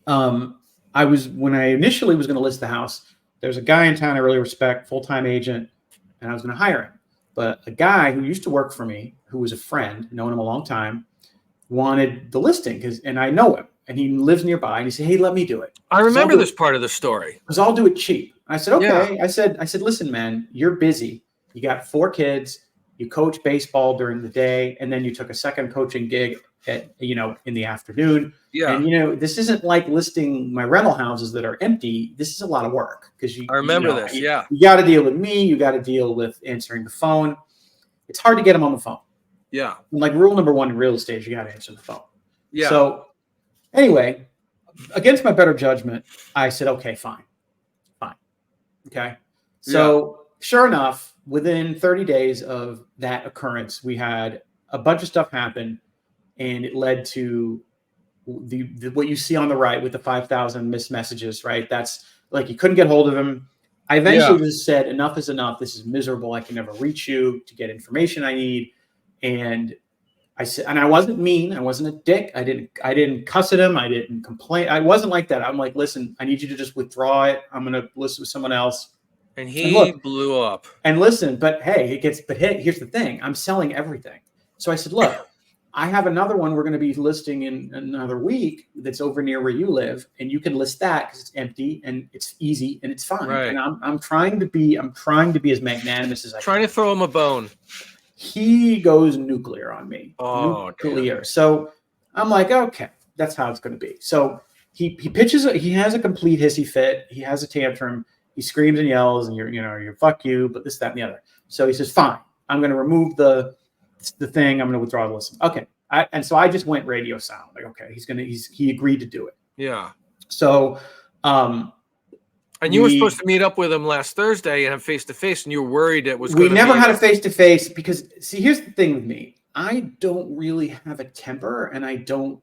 when I initially was going to list the house, there's a guy in town I really respect, full-time agent, and I was going to hire him. But a guy who used to work for me, who was a friend, known him a long time, wanted the listing and I know him. And he lives nearby, and he said, "Hey, let me do it." I remember this part of the story. Because I'll do it cheap. I said, "Okay." Yeah. I said, "Listen, man, you're busy. You got 4 kids. You coach baseball during the day, and then you took a second coaching gig in the afternoon. Yeah. And this isn't like listing my rental houses that are empty. This is a lot of work because I remember this. Yeah. You got to deal with me. You got to deal with answering the phone. It's hard to get them on the phone. Yeah. Like rule number 1 in real estate, you got to answer the phone. Yeah. So anyway, against my better judgment, I said, okay, fine. Okay. So sure enough, within 30 days of that occurrence, we had a bunch of stuff happen, and it led to the what you see on the right with the 5,000 missed messages, right? That's like you couldn't get hold of him. I eventually just said, enough is enough. This is miserable. I can never reach you to get information I need. And I said, and I wasn't mean. I wasn't a dick. I didn't cuss at him. I didn't complain. I wasn't like that. I'm like, listen, I need you to just withdraw it. I'm going to listen with someone else. And he blew up. And listen, but hey, here's the thing. I'm selling everything. So I said, look, I have another one we're going to be listing in another week that's over near where you live, and you can list that because it's empty and it's easy and it's fine. Right. And I'm trying to be as magnanimous as I can. Trying to throw him a bone. He goes nuclear on me. Oh, nuclear. damn. So I'm like, okay, that's how it's going to be. So he pitches. He has a complete hissy fit. He has a tantrum. He screams and yells, and you're fuck you, but this, that, and the other. So he says, fine, I'm going to remove the thing. I'm going to withdraw the listen. Okay. And so I just went radio silent. Like, okay, he agreed to do it. Yeah. So, and you were supposed to meet up with him last Thursday and have face-to-face, and you were worried it was we never had a face-to-face because, see, here's the thing with me. I don't really have a temper, and I don't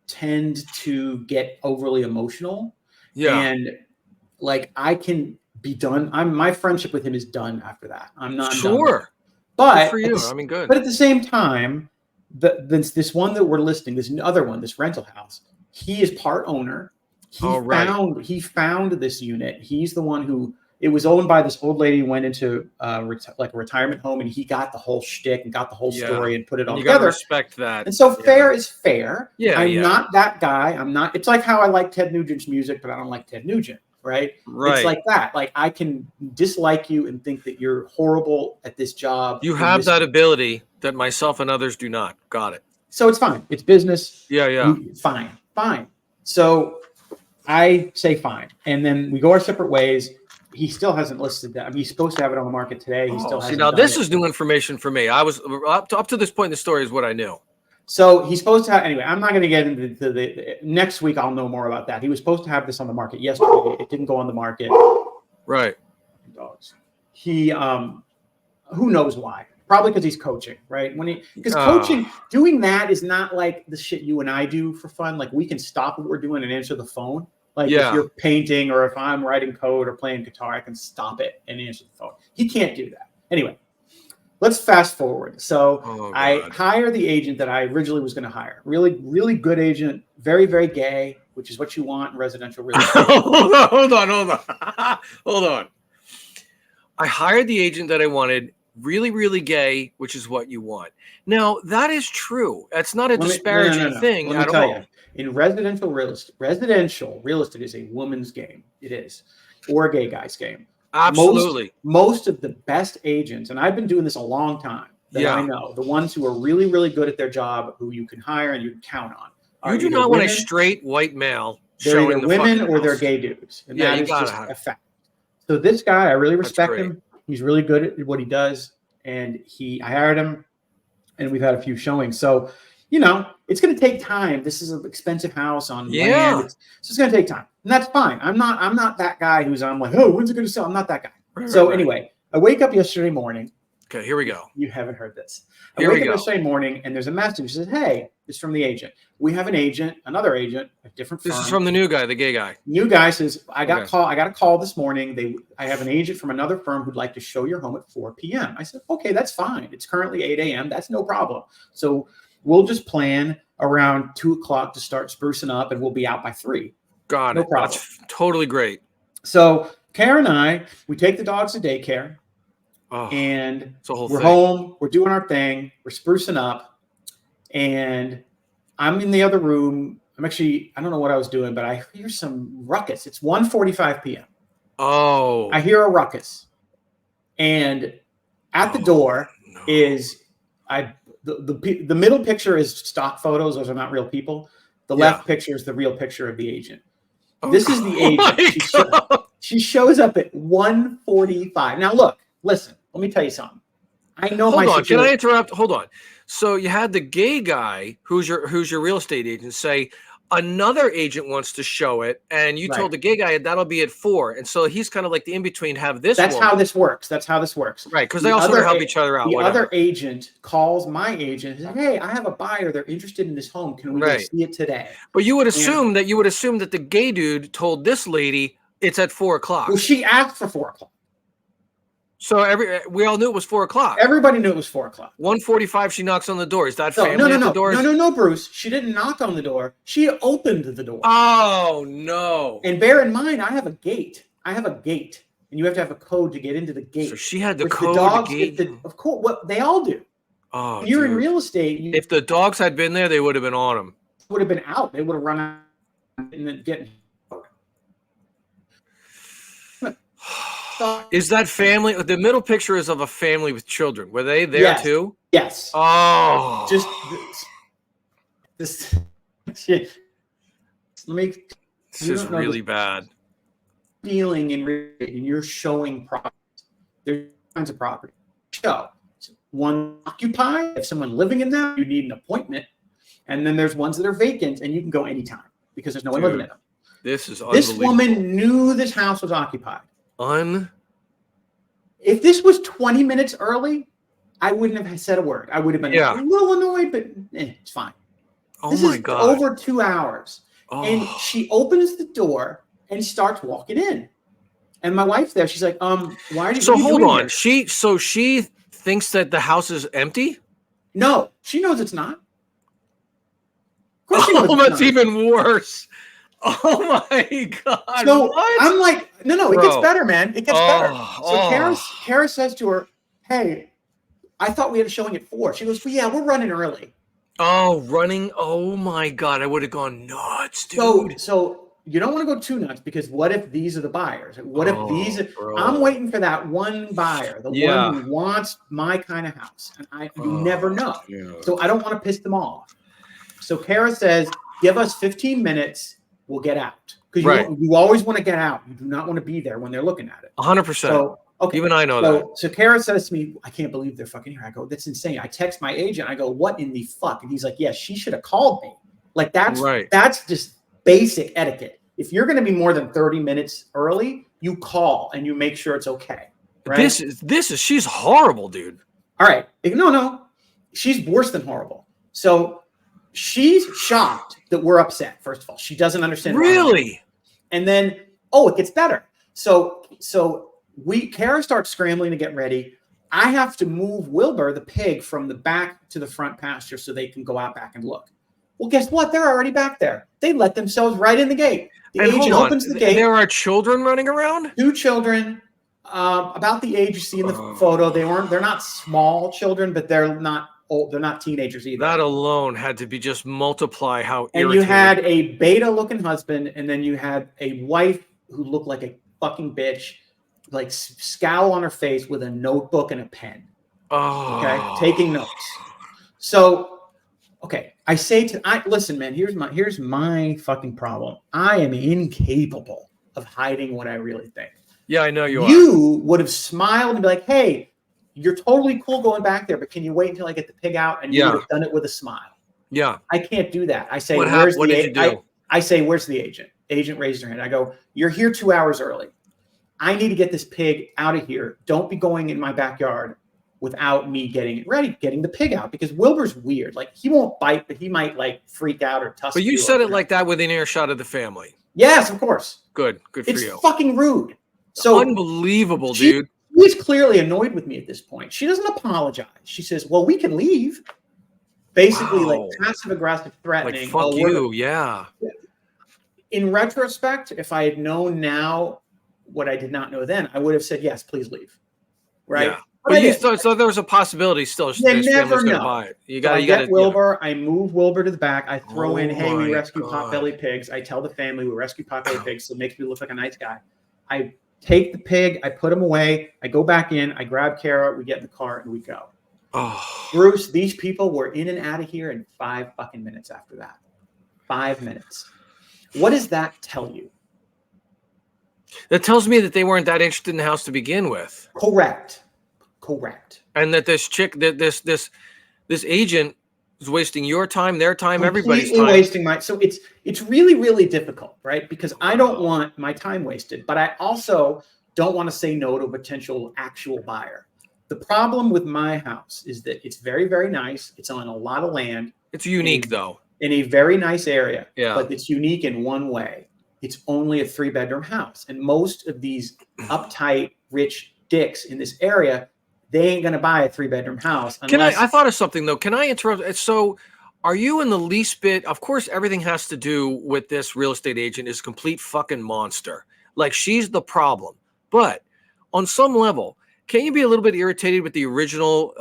tend to get overly emotional. Yeah. And like, I can be done. my friendship with him is done after that. I'm not sure. Done. But good for you. I mean, good. But at the same time, this one that we're listing, this other one, this rental house, he is part owner. He found this unit. He's the one who, it was owned by this old lady who went into like a retirement home, and he got the whole shtick and got the whole story and put it all together. You gotta respect that. And so fair is fair. Yeah, I'm not that guy. I'm not. It's like how I like Ted Nugent's music, but I don't like Ted Nugent. Right. It's like that. Like, I can dislike you and think that you're horrible at this job. You have that ability that myself and others do not. Got it. So it's fine. It's business. Yeah. Fine. So I say fine. And then we go our separate ways. He still hasn't listed that. I mean, he's supposed to have it on the market today. He still hasn't. See, now this is new information for me. I was up to this point in the story is what I knew. So he's supposed to have, anyway, I'm not going to get into the next week. I'll know more about that. He was supposed to have this on the market yesterday. It didn't go on the market. Right. Dogs. He, who knows why? Probably because he's coaching, right? Because coaching, doing that is not like the shit you and I do for fun. Like, we can stop what we're doing and answer the phone. Like, if you're painting or if I'm writing code or playing guitar, I can stop it and answer the phone. He can't do that. Anyway, let's fast forward. So I hire the agent that I originally was going to hire. Really, really good agent. Very, very gay, which is what you want in residential real estate. Hold on. I hired the agent that I wanted. Really, really gay, which is what you want. Now, that is true. That's not a disparaging thing at all. In residential real estate is a woman's game. It is. Or a gay guy's game. Absolutely. Most of the best agents, and I've been doing this a long time, I know, the ones who are really, really good at their job, who you can hire and you can count on. You do not want a straight white male showing either women or they're gay dudes. And that is just a fact. So this guy, I really respect him. He's really good at what he does. And I hired him, and we've had a few showings. So, it's going to take time. This is an expensive house on land. So it's going to take time. And that's fine. I'm not that guy I'm like, oh, when's it going to sell? I'm not that guy. Anyway, I wake up yesterday morning. Okay, here we go. You haven't heard this. I wake up yesterday morning, and there's a message that says, hey, it's from the agent. We have another agent, a different firm. This is from the new guy, the gay guy. New guy says, I got a call this morning. I have an agent from another firm who'd like to show your home at 4 p.m. I said, okay, that's fine. It's currently 8 a.m. That's no problem. So we'll just plan around 2 o'clock to start sprucing up, and we'll be out by 3. Got it. No problem. That's totally great. So Karen and I, we take the dogs to daycare. And we're home, we're doing our thing, we're sprucing up, and I'm in the other room. I don't know what I was doing, but I hear some ruckus. It's 1:45 p.m. Oh. I hear a ruckus. And at the door is the middle picture is stock photos. Those are not real people. The left picture is the real picture of the agent. This is the agent. She shows up at 1:45. Now listen, let me tell you something. I know my situation. Can I interrupt? Hold on. So you had the gay guy who's your real estate agent say another agent wants to show it, and you told the gay guy that'll be at 4, and so he's kind of like the in between. That's how this works. Right, because they also help each other out. The other agent calls my agent and says, "Hey, I have a buyer. They're interested in this home. Can we go see it today?" But you would assume that the gay dude told this lady it's at 4 o'clock. Well, she asked for 4 o'clock. So we all knew it was 4 o'clock. Everybody knew it was 4 o'clock. 1:45, she knocks on the door. Is that So, family at the doors? No, Bruce. She didn't knock on the door. She opened the door. Oh, no. And bear in mind, I have a gate. And you have to have a code to get into the gate. So she had the Which code. The dogs, the gate. of course, what they all do. Oh, you're in real estate. If the dogs had been there, they would have been on them. Would have been out. They would have run out and then get. Is that family? The middle picture is of a family with children. Were they there too? Yes. Oh, just this shit. Let me. This is really bad. Dealing and you're showing property. There's kinds of property. Show one occupied. If someone living in them, you need an appointment. And then there's ones that are vacant, and you can go anytime because there's no one living in them. This is this woman knew this house was occupied. If this was 20 minutes early, I wouldn't have said a word. I would have been a little annoyed, but it's fine. Oh this my is God. Over 2 hours. Oh. And she opens the door and starts walking in. And my wife's there. She's like, why are you So hold on. Here? She thinks that the house is empty? No, she knows it's not. Of course she knows that's not. Even worse. Oh my God. So what? I'm like, no, it gets better, man. It gets better. So Kara says to her, hey, I thought we had a showing at 4. She goes, well, yeah, we're running early. Oh, running. Oh my God. I would have gone nuts, dude. So you don't want to go too nuts because what if these are the buyers? What if these are, I'm waiting for that one buyer, the one who wants my kind of house. And you never know. Yeah. So I don't want to piss them off. So Kara says, give us 15 minutes. We'll get out. Because you always want to get out. You do not want to be there when they're looking at it. 100%. So, okay. Even I know that. So Kara says to me, I can't believe they're fucking here. I go, that's insane. I text my agent. I go, what in the fuck? And he's like, yeah, she should have called me. Like that's just basic etiquette. If you're going to be more than 30 minutes early, you call and you make sure it's okay. Right? This is she's horrible, dude. All right. No. She's worse than horrible. So she's shocked that we're upset. First of all, she doesn't understand. Really? And then, it gets better. So Kara starts scrambling to get ready. I have to move Wilbur, the pig, from the back to the front pasture so they can go out back and look. Well, guess what? They're already back there. They let themselves right in the gate. The agent opens the gate. There are children running around? 2 children, about the age you see in the photo. They're not small children, but they're not old. They're not teenagers either. That alone had to be just multiply how irritating. And you had a beta-looking husband, and then you had a wife who looked like a fucking bitch, like scowl on her face with a notebook and a pen. Okay, taking notes. So. Okay, I say listen, man, here's my fucking problem. I am incapable of hiding what I really think. Yeah, I know you are. You would have smiled and be like, hey, you're totally cool going back there, but can you wait until I get the pig out? And you would have done it with a smile. Yeah. I can't do that. I say, what did you do? I say, where's the agent? Agent raised her hand. I go, you're here 2 hours early. I need to get this pig out of here. Don't be going in my backyard without me getting it ready, getting the pig out, because Wilbur's weird. Like, he won't bite, but he might like freak out or tusk. But you said it like that within earshot of the family. Yes, of course. Good for you. It's fucking rude. So unbelievable, dude. She's clearly annoyed with me at this point. She doesn't apologize. She says, well, we can leave. Basically, like passive aggressive threatening. Like, fuck you, yeah. In retrospect, if I had known now what I did not know then, I would have said, yes, please leave. Right? Yeah. But you thought, so there was a possibility still. They never know. Buy it. You got to get Wilbur. I move Wilbur to the back. I throw in, hey, we rescue potbelly pigs. I tell the family we rescue potbelly pigs, so it makes me look like a nice guy. I take the pig. I put him away. I go back in. I grab Kara. We get in the car and we go. Bruce, these people were in and out of here in 5 fucking minutes after that. 5 minutes. What does that tell you? That tells me that they weren't that interested in the house to begin with. Correct. And that this chick, that this agent is wasting your time, their time, everybody's time. Wasting my. So it's really, really difficult, right? Because I don't want my time wasted, but I also don't want to say no to a potential actual buyer. The problem with my house is that it's very, very nice. It's on a lot of land. It's unique, though. In a very nice area. Yeah. But it's unique in one way. It's only a 3-bedroom house. And most of these uptight, rich dicks in this area, they ain't gonna buy a 3-bedroom house unless. I thought of something though. Can I interrupt? So, are you in the least bit? Of course, everything has to do with this real estate agent is a complete fucking monster. Like she's the problem. But on some level, can you be a little bit irritated with the original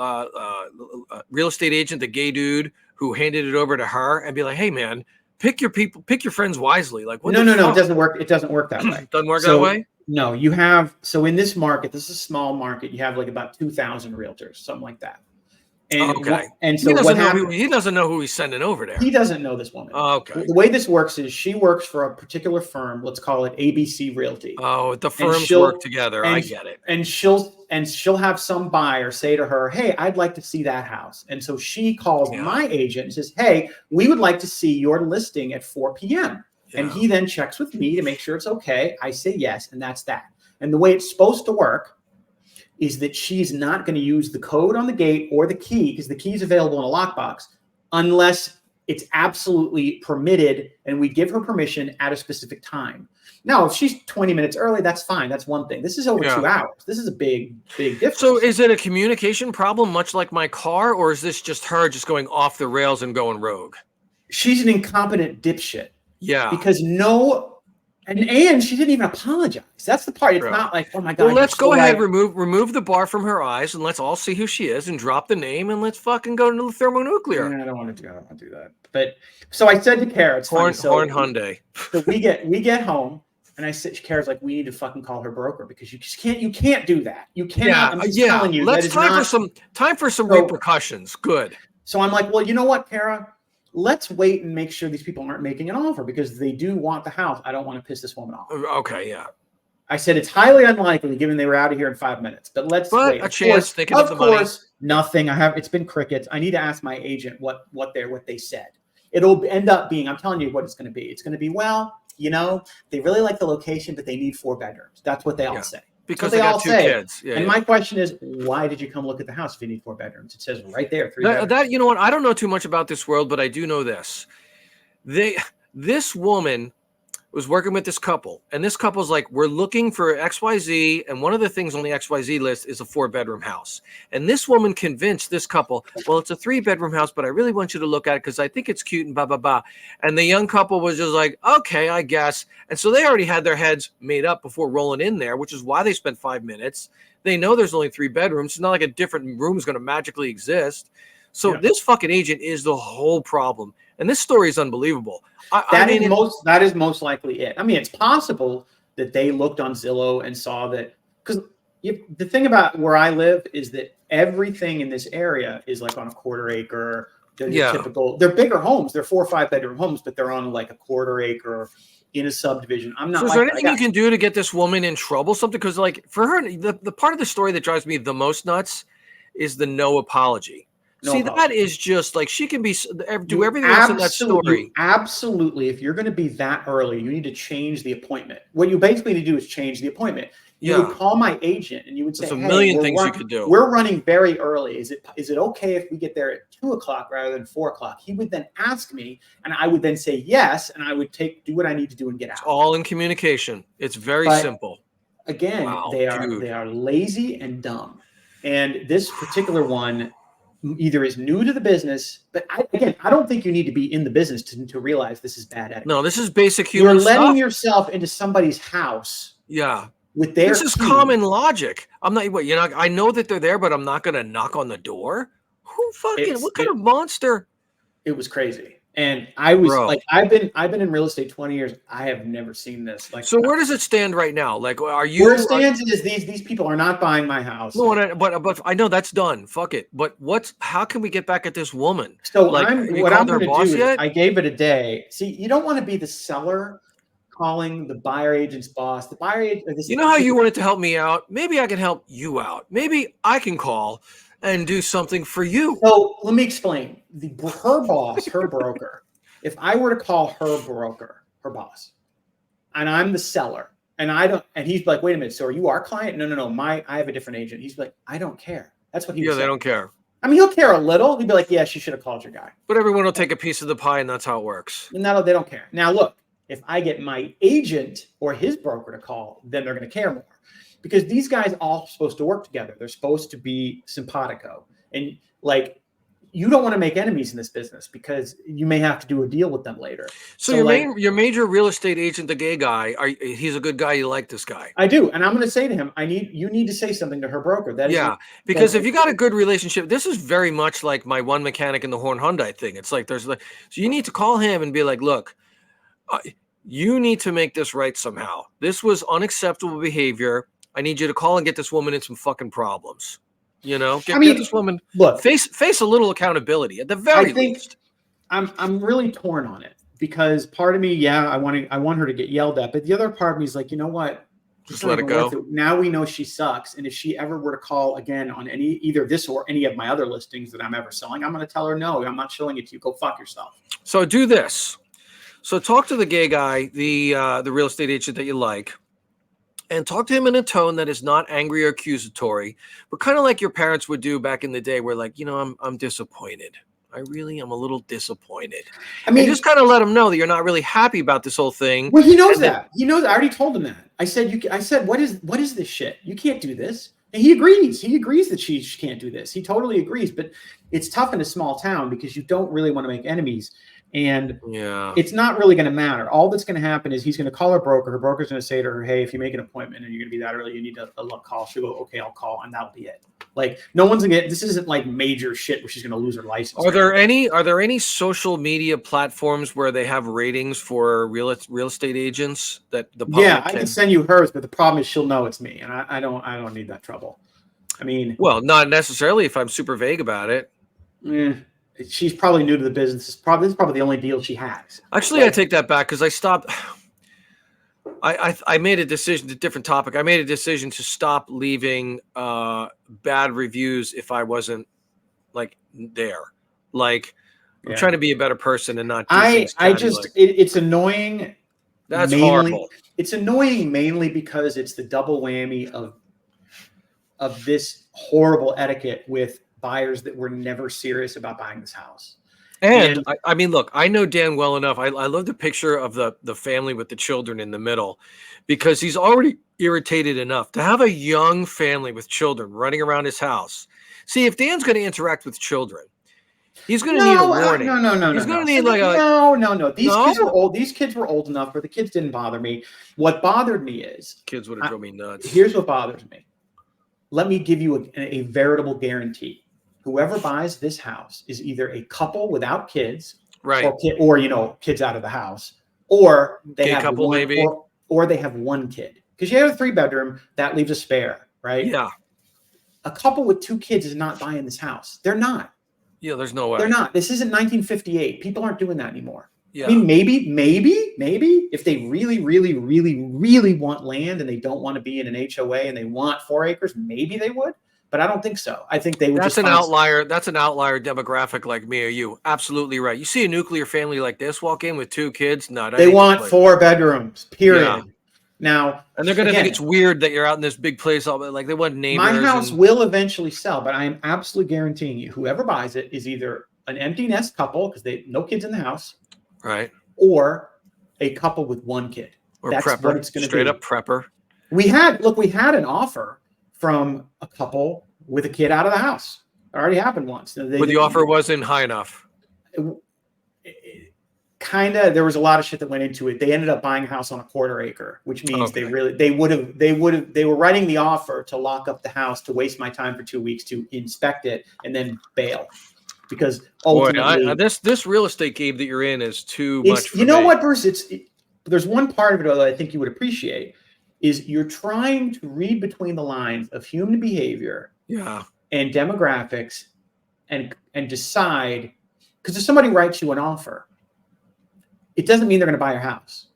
real estate agent, the gay dude who handed it over to her, and be like, "Hey, man, pick your people, pick your friends wisely." Like, what? No, it doesn't work. It doesn't work that way. Doesn't work that way. No, you have, so in this market, this is a small market, you have like about 2,000 realtors, something like that. And okay. And so he doesn't know who he's sending over there. He doesn't know this woman. Okay. The way this works is she works for a particular firm. Let's call it ABC Realty. Oh, the firms work together. I get it. And she'll have some buyer say to her, "Hey, I'd like to see that house." And so she calls my agent and says, "Hey, we would like to see your listing at 4 p.m." Yeah. And he then checks with me to make sure it's okay. I say yes, and that's that. And the way it's supposed to work is that she's not going to use the code on the gate or the key, because the key is available in a lockbox, unless it's absolutely permitted and we give her permission at a specific time. Now, if she's 20 minutes early, that's fine. That's one thing. This is over 2 hours. This is a big difference. So is it a communication problem, much like my car, or is this just her just going off the rails and going rogue? She's an incompetent dipshit. Yeah. Because and she didn't even apologize. That's the part. It's not like, oh my God. Well, let's go ahead, remove the bar from her eyes, and let's all see who she is, and drop the name, and let's fucking go to the thermonuclear. I don't want to do that. But so I said to Kara, it's Horn Hyundai. So we get home, and I said, Kara's like, we need to fucking call her broker, because you can't do that. You cannot. I'm just telling you. Let's time for some repercussions. Good. So I'm like, well, you know what, Kara? Let's wait and make sure these people aren't making an offer, because they do want the house. I don't want to piss this woman off. Okay, yeah. I said it's highly unlikely, given they were out of here in 5 minutes. But let's wait. A chance. They can have the money. Of course, nothing. It's been crickets. I need to ask my agent what they said. It'll end up being, I'm telling you what it's going to be. It's going to be, well, they really like the location, but they need 4 bedrooms. That's what they all say. Because they got 2 kids. Yeah, and my question is, why did you come look at the house if you need 4 bedrooms? It says right there, 3 bedrooms. You know what? I don't know too much about this world, but I do know this. This woman was working with this couple, and this couple's like, we're looking for XYZ, and one of the things on the XYZ list is a 4-bedroom house. And this woman convinced this couple, well, it's a 3-bedroom house, but I really want you to look at it because I think it's cute and blah, blah, blah. And the young couple was just like, okay, I guess. And so they already had their heads made up before rolling in there, which is why they spent 5 minutes. They know there's only 3 bedrooms. It's not like a different room is going to magically exist. So this fucking agent is the whole problem. And this story is unbelievable. That is most likely it. I mean, it's possible that they looked on Zillow and saw that, because the thing about where I live is that everything in this area is like on a 1/4 acre. They're typical. They're bigger homes. They're 4 or 5 bedroom homes, but they're on like a 1/4 acre in a subdivision. I'm not. So is there anything you can do to get this woman in trouble? Something, because like for her, the part of the story that drives me the most nuts is the no apology. That is just like, she can do everything else in that story. Absolutely. If you're going to be that early, you need to change the appointment. What you basically need to do is change the appointment. You would call my agent and you would say, there's a million things you could do. We're running very early. Is it okay if we get there at 2 o'clock rather than 4 o'clock? He would then ask me, and I would then say yes, and I would do what I need to do and get out. It's all in communication. It's very simple. Again, they are lazy and dumb. And this particular one either is new to the business, but I don't think you need to be in the business to realize this is bad etiquette. No, this is basic human stuff. You're letting yourself into somebody's house. Yeah. With their This is common logic. I'm not, I know that they're there, but I'm not going to knock on the door. What kind of monster? It was crazy. And I was like, I've been in real estate 20 years. I have never seen this. Like, so where does it stand right now? Like, where it stands is these people are not buying my house. No, but I know that's done. Fuck it. But how can we get back at this woman? So what I'm going to do is I gave it a day. See, you don't want to be the seller calling the buyer agent's boss. The buyer agent. You know how you wanted to help me out? Maybe I can help you out. Maybe I can call and do something for you. So let me explain. Her boss, her broker, if I were to call her broker, her boss, and I'm the seller, and he's like, wait a minute, so are you our client? No, I have a different agent. He's like, I don't care. That's what he was saying. They don't care. I mean, he'll care a little. He'd be like, yeah, she should have called your guy. But everyone will take a piece of the pie, and that's how it works. No, they don't care. Now, look, if I get my agent or his broker to call, then they're going to care more. because these guys all supposed to work together. They're supposed to be simpatico. And like, you don't want to make enemies in this business because you may have to do a deal with them later. So your major real estate agent, the gay guy, he's a good guy. You like this guy? I do, and I'm going to say to him, you need to say something to her broker. Because if you got a good relationship, this is very much like my one mechanic in the Horn Hyundai thing. It's like so you need to call him and be like, look, you need to make this right somehow. This was unacceptable behavior. I need you to call and get this woman in some fucking problems. You know, get this woman face a little accountability at the very least. I'm really torn on it because part of me, I want her to get yelled at, but the other part of me is like, you know what? Just let it go. Now we know she sucks, and if she ever were to call again on either this or any of my other listings that I'm ever selling, I'm going to tell her no, I'm not showing it to you. Go fuck yourself. So do this. So talk to the gay guy, the real estate agent that you like. And talk to him in a tone that is not angry or accusatory, but kind of like your parents would do back in the day, where like, you know, I'm disappointed. I'm a little disappointed. I mean, and just kind of let him know that you're not really happy about this whole thing. Well, he knows that. He knows. I already told him that. I said, what is this shit? You can't do this. And he agrees. He agrees that she can't do this. He totally agrees. But it's tough in a small town because you don't really want to make enemies. And it's not really going to matter. All that's going to happen is he's going to call her broker. Her broker's going to say to her, hey, if you make an appointment and you're going to be that early, you need a call. She'll go, okay, I'll call. And that'll be it. Like, no one's going to get, this isn't like major shit where she's going to lose her license. Are there any social media platforms where they have ratings for real estate agents that the public I can send you hers, but the problem is she'll know it's me. And I don't need that trouble. I mean, well, not necessarily if I'm super vague about it. She's probably new to the business. This is probably the only deal she has. Actually, I take that back because I stopped. I made a decision. A different topic. I made a decision to stop leaving bad reviews if I wasn't like there. Like I'm trying to be a better person and not. It's annoying. That's horrible. It's annoying mainly because it's the double whammy of this horrible etiquette with buyers that were never serious about buying this house. And I mean, look, I know Dan well enough. I love the picture of the family with the children in the middle, because he's already irritated enough to have a young family with children running around his house. See, if Dan's going to interact with children, he's going to need a warning. No. He's going to need like a no. Kids were old. These kids were old enough where the kids didn't bother me. What bothered me is kids would have drove me nuts. Here's what bothers me. Let me give you a veritable guarantee. Whoever buys this house is either a couple without kids, right, or kids out of the house, or they have couple one, maybe, or they have one kid. Because you have a 3-bedroom that leaves a spare, right? Yeah. A couple with 2 kids is not buying this house. They're not. Yeah, there's no way. They're not. This isn't 1958. People aren't doing that anymore. Yeah. I mean, maybe if they really, really, really, really want land and they don't want to be in an HOA and they want 4 acres, maybe they would. But I don't think so. I think they would. That's an outlier. That's an outlier demographic like me or you. Absolutely right. You see a nuclear family like this walk in with 2 kids. No, they want 4 bedrooms. Period. Yeah. Now, and they're going to think it's weird that you're out in this big place. Like they want neighbors. My house will eventually sell, but I am absolutely guaranteeing you, whoever buys it is either an empty nest couple because they no kids in the house, right, or a couple with 1 kid. Or that's prepper. What it's going to be. Straight up prepper. We had an offer from a couple with a kid out of the house. It already happened once. But the offer wasn't high enough. There was a lot of shit that went into it. They ended up buying a house on a 1/4 acre, which means they were writing the offer to lock up the house, to waste my time for 2 weeks to inspect it and then bail. Because ultimately, this real estate game that you're in is too much for you know me. What, Bruce? There's one part of it that I think you would appreciate is you're trying to read between the lines of human behavior and demographics and decide, because if somebody writes you an offer, it doesn't mean they're going to buy your house.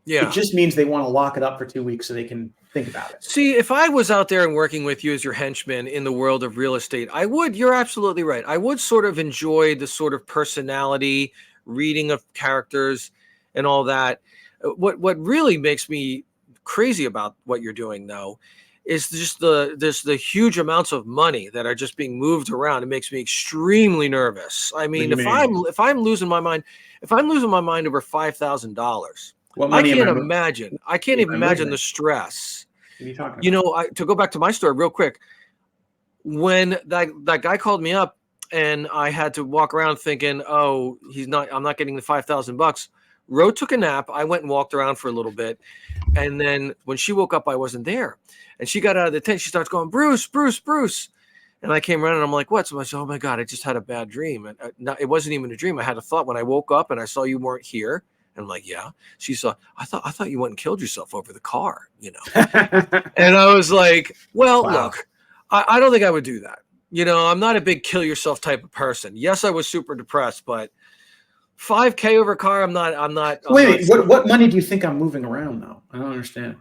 Yeah. It just means they want to lock it up for 2 weeks so they can think about it. See, if I was out there and working with you as your henchman in the world of real estate, you're absolutely right. I would sort of enjoy the sort of personality, reading of characters and all that. What really makes me crazy about what you're doing, though, is just the huge amounts of money that are just being moved around. It makes me extremely nervous. I mean, if I'm losing my mind over $5,000, I can't even imagine the stress What are you talking You about? know, to go back to my story real quick, when that guy called me up and I had to walk around thinking, oh, I'm not getting the $5,000. Ro took a nap. I went and walked around for a little bit. And then when she woke up, I wasn't there. And she got out of the tent. She starts going, Bruce, Bruce, Bruce. And I came around and I'm like, what? So I said, oh my God, I just had a bad dream. And it wasn't even a dream. I had a thought when I woke up and I saw you weren't here. And I'm like, yeah. She saw, I thought you went and killed yourself over the car, you know? And I was like, well, Wow. look, I don't think I would do that. You know, I'm not a big kill yourself type of person. Yes, I was super depressed, but $5K over a car, I'm not. Wait, what money do you think I'm moving around though? I don't understand.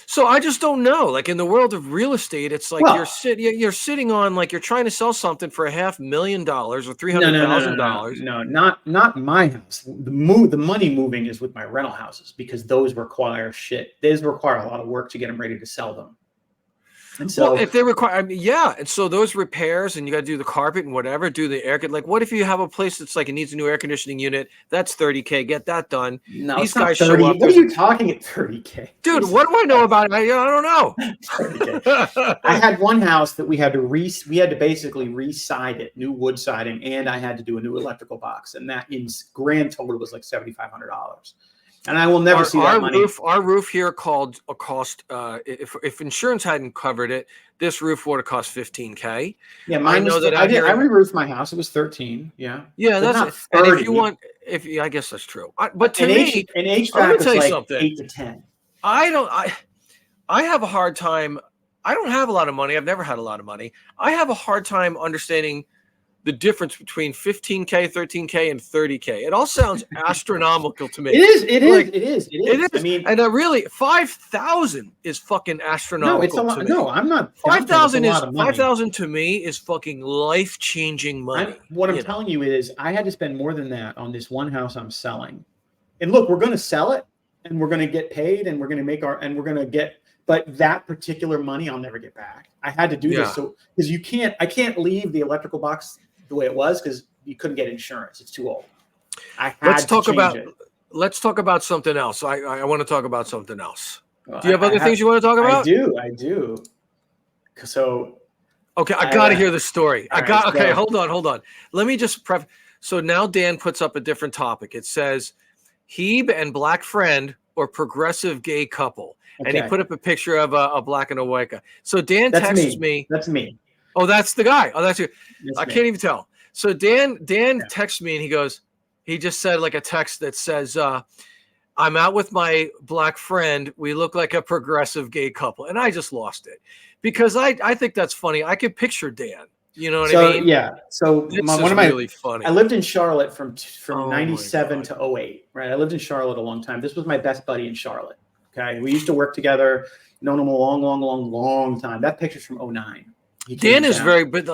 So I just don't know. Like in the world of real estate, it's like you're sitting on, like you're trying to sell something for $500,000 or $300,000. No, not my house. The money moving is with my rental houses because those require shit. Those require a lot of work to get them ready to sell them. And so, well, if they require, I mean, yeah. And so those repairs, and you got to do the carpet and whatever, do the air. Like, what if you have a place that's like it needs a new air conditioning unit? That's $30K. Get that done. No, these guys 30. show up. What are you talking at $30K? Dude, what do I know about it? I don't know. $30K. I had one house that we had to basically re-side it, new wood siding, and I had to do a new electrical box, and that in grand total was like $7,500. And I will never see that money. Our roof here cost if insurance hadn't covered it, this roof would have cost $15K. Yeah, mine was. I re-roofed my house. It was 13. Yeah. Yeah, that's it. And if you want, I guess that's true. But to me, an HVAC is like something. 8 to 10. I have a hard time. I don't have a lot of money. I've never had a lot of money. I have a hard time understanding the difference between 15K, 13K, and 30K. It all sounds astronomical to me. It is. I mean, and really, 5,000 is fucking astronomical. No, it's a lot. No, I'm not. 5,000 to me is fucking life-changing money. What I'm telling you is, I had to spend more than that on this one house I'm selling. And look, we're going to sell it, and we're going to get paid, and we're going to get. But that particular money, I'll never get back. I had to do this because I can't leave the electrical box the way it was because you couldn't get insurance. It's too old. Let's talk about something else. I want to talk about something else. Do you have other things you want to talk about? I do. So, okay, I got to hear the story. Okay, hold on. Let me just prep. So now Dan puts up a different topic. It says Heeb and black friend or progressive gay couple. Okay. And he put up a picture of a black and a white guy. So Dan texts me. That's me. Oh, that's the guy. Oh, that's you. I can't even tell. So Dan texts me and he just said like a text that says, I'm out with my black friend. We look like a progressive gay couple. And I just lost it because I think that's funny. I could picture Dan. You know what I mean? Yeah. So really funny. I lived in Charlotte from 97 to 08, right? I lived in Charlotte a long time. This was my best buddy in Charlotte. Okay. We used to work together, known him a long time. That picture's from 09. Dan is very white.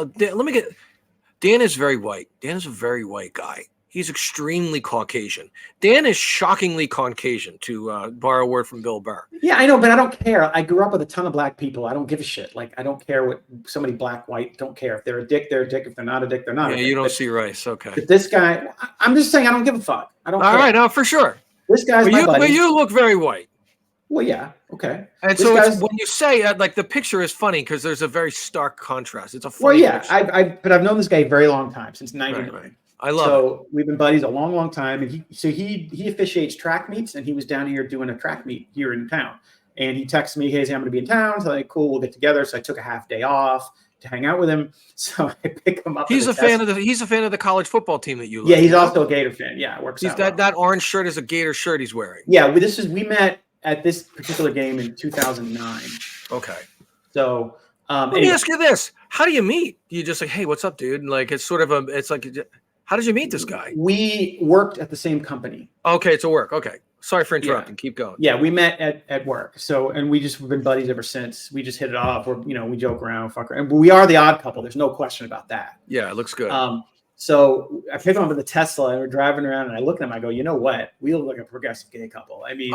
Dan is a very white guy. He's extremely Caucasian. Dan is shockingly Caucasian, to borrow a word from Bill Burr. Yeah, I know, but I don't care. I grew up with a ton of black people. I don't give a shit. Like, I don't care what somebody black, white, don't care. If they're a dick, they're a dick. If they're not a dick, they're not a dick. Yeah, you don't see race. Okay. But this guy, I'm just saying I don't give a fuck. I don't care. All right, no, for sure. This guy's my buddy. But you look very white. Well, yeah, okay. And so when you say like the picture is funny because there's a very stark contrast. It's a funny picture. But I've known this guy a very long time, since 99. Right. I love it. So we've been buddies a long time, and he officiates track meets, and he was down here doing a track meet here in town. And he texted me, "Hey, I'm going to be in town." So I'm like, cool, we'll get together. So I took a half day off to hang out with him. So I pick him up. He's a fan of the college football team that you love. Yeah, he's also a Gator fan. Yeah, it works out. That orange shirt is a Gator shirt he's wearing. Yeah, we met at this particular game in 2009. Okay. So let me ask you this: how do you meet? You just like, hey, what's up, dude? And like, it's like, how did you meet this guy? We worked at the same company. Okay, it's a work. Okay, sorry for interrupting. Yeah. Keep going. Yeah, we met at work. So, and we've been buddies ever since. We just hit it off. We joke around, fuck around. And we are the odd couple. There's no question about that. Yeah, it looks good. So I picked him up with the Tesla, and we're driving around, and I look at him. I go, you know what? We look like a progressive gay couple. I mean,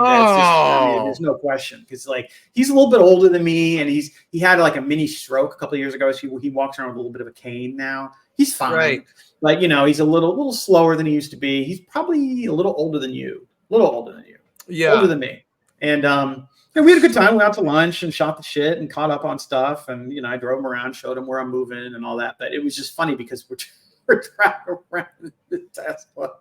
there's no question, because like he's a little bit older than me, and he had like a mini stroke a couple of years ago. So he walks around with a little bit of a cane now. He's fine, right? Like he's a little slower than he used to be. He's probably a little older than you, Yeah, older than me. And And we had a good time. We went out to lunch and shot the shit and caught up on stuff. And, I drove him around, showed him where I'm moving and all that. But it was just funny because we're driving around the Tesla.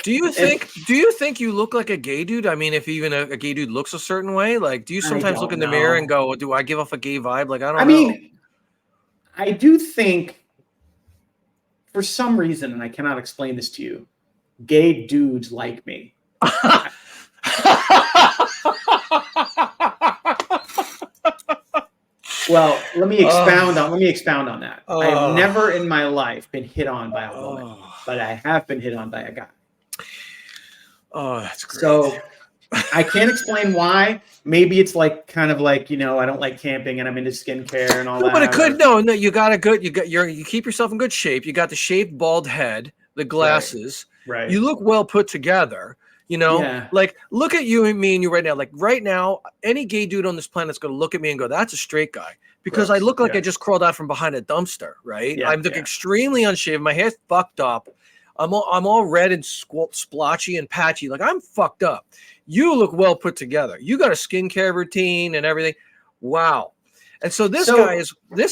Do you think you look like a gay dude? I mean, if even a gay dude looks a certain way, like, do you sometimes look in the mirror and go, do I give off a gay vibe? Like, I don't know. Mean, I do think for some reason, and I cannot explain this to you, gay dudes like me. Well, let me expound on that. I have never in my life been hit on by a woman, but I have been hit on by a guy. Oh, that's great. So I can't explain why. Maybe it's kind of like, I don't like camping and I'm into skincare and all that. But it could you keep yourself in good shape. You got the shaved bald head, the glasses. Right. You look well put together. Like, look at you and me and you right now. Like, right now, any gay dude on this planet is going to look at me and go, that's a straight guy. Because I look like I just crawled out from behind a dumpster, right? Yeah, I'm extremely unshaved. My hair's fucked up. I'm all red and splotchy and patchy. Like, I'm fucked up. You look well put together. You got a skincare routine and everything. Wow. And so this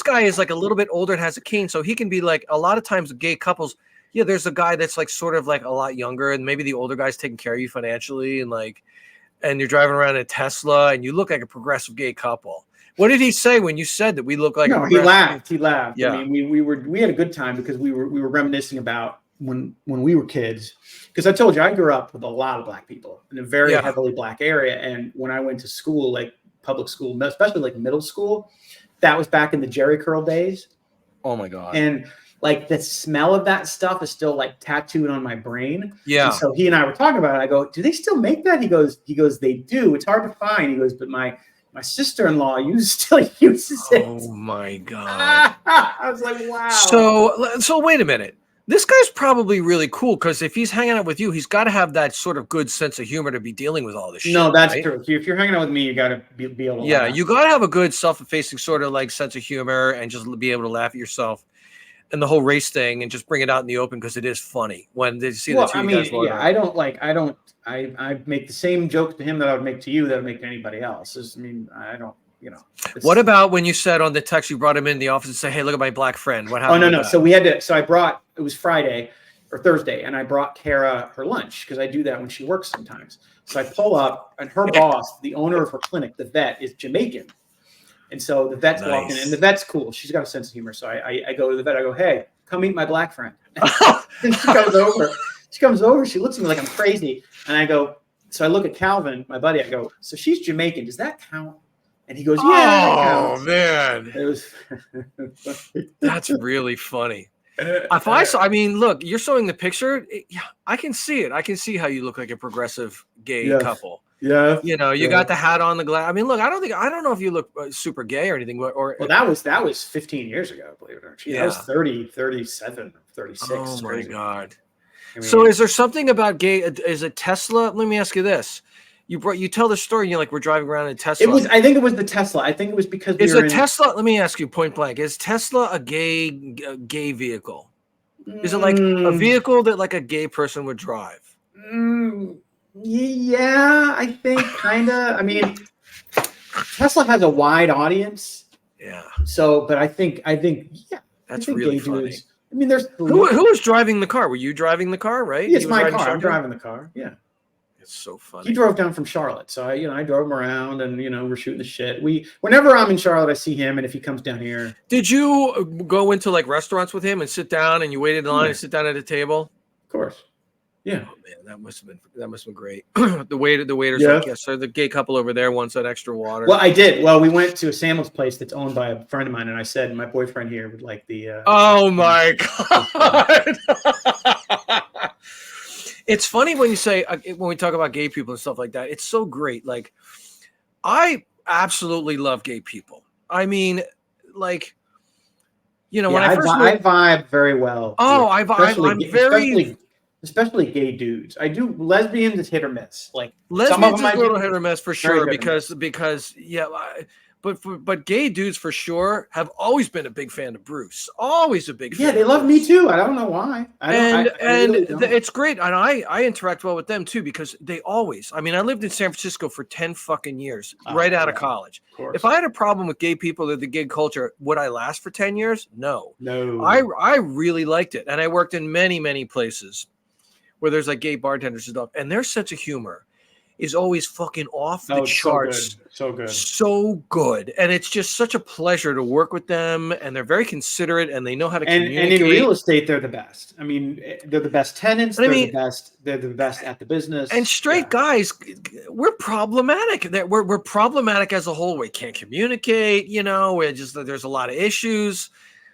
guy is like a little bit older and has a cane. So he can be like, a lot of times gay couples, there's a guy that's like sort of like a lot younger, and maybe the older guy's taking care of you financially, and you're driving around in a Tesla and you look like a progressive gay couple. What did he say when you said that we look like? No, he laughed. Yeah. I mean, we had a good time because we were reminiscing about when we were kids. Because I told you I grew up with a lot of black people in a very heavily black area, and when I went to school, like public school, especially like middle school, that was back in the Jerry curl days. Oh my God. And like the smell of that stuff is still like tattooed on my brain. Yeah. And so he and I were talking about it. I go, do they still make that? He goes, they do. It's hard to find. He goes, but my sister-in-law still uses it. Oh my God. I was like, wow. So wait a minute. This guy's probably really cool because if he's hanging out with you, he's got to have that sort of good sense of humor to be dealing with all this shit. No, that's true. If you're hanging out with me, you got to be able to laugh. You got to have a good self-effacing sort of like sense of humor and just be able to laugh at yourself. And the whole race thing, and just bring it out in the open because it is funny when they see the two guys. I make the same jokes to him that I would make to you that I would make to anybody else. I don't. What about when you said on the text you brought him in the office and say, "Hey, look at my black friend"? What happened? Oh no. So it was Friday or Thursday, and I brought Kara her lunch because I do that when she works sometimes. So I pull up, and her boss, the owner of her clinic, the vet, is Jamaican. And so the vet's walking in, and the vet's cool. She's got a sense of humor. So I go to the vet. I go, hey, come meet my black friend. And she comes over. She looks at me like I'm crazy. And I go, so I look at Calvin, my buddy. I go, so she's Jamaican. Does that count? And he goes, yeah. Oh, man. It was. That's really funny. Look, you're showing the picture. I can see it. I can see how you look like a progressive gay couple. Yeah. You got the hat on, the glass. I mean, look, I don't know if you look super gay or anything. Well, that was 15 years ago, believe it or not. That was 30, 37, 36. Oh my God. So is there something about gay? Is it Tesla? Let me ask you this. You tell the story and you're like, we're driving around in a Tesla. I think it was the Tesla. I think it was because Tesla, let me ask you point blank. Is Tesla a gay vehicle? Is it like a vehicle that like a gay person would drive? Yeah, I think kind of. I mean, Tesla has a wide audience. Yeah. So, but I think that's really funny. Dudes, I mean, there's who was driving the car? Were you driving the car, right? Yeah, it's my car. I'm driving the car. Yeah. It's so funny. He drove down from Charlotte, so I drove him around, and we're shooting the shit. Whenever I'm in Charlotte, I see him, and if he comes down here. Did you go into like restaurants with him and sit down, and you waited in line and sit down at a table? Of course. Yeah. Oh man, that must have been great. the waiter's like, yes, sir. The gay couple over there wants that extra water. Well, I did. Well, we went to a sandwich place that's owned by a friend of mine, and I said my boyfriend here would like the. Oh my God. It's funny when you say when we talk about gay people and stuff like that. It's so great. Like, I absolutely love gay people. I mean, like, when I vibe very well. Oh, I vibe. I'm very. Especially gay dudes. I do lesbians is hit or miss. Like lesbians is a little hit or miss for sure because but gay dudes for sure have always been a big fan of Bruce. Always a big fan. Yeah, they love me too. I don't know why. I really don't. It's great, and I interact well with them too because they always. I mean, I lived in San Francisco for 10 fucking years, right out of college. Of course. If I had a problem with gay people or the gay culture, would I last for 10 years? No. No. I really liked it, and I worked in many places where there's like gay bartenders and stuff, and their sense of humor is always fucking off the charts. So good. And it's just such a pleasure to work with them. And they're very considerate and they know how to communicate. And in real estate, they're the best. I mean, they're the best tenants. They're the best at the business. And straight guys, we're problematic. We're problematic as a whole. We can't communicate, we're just, there's a lot of issues,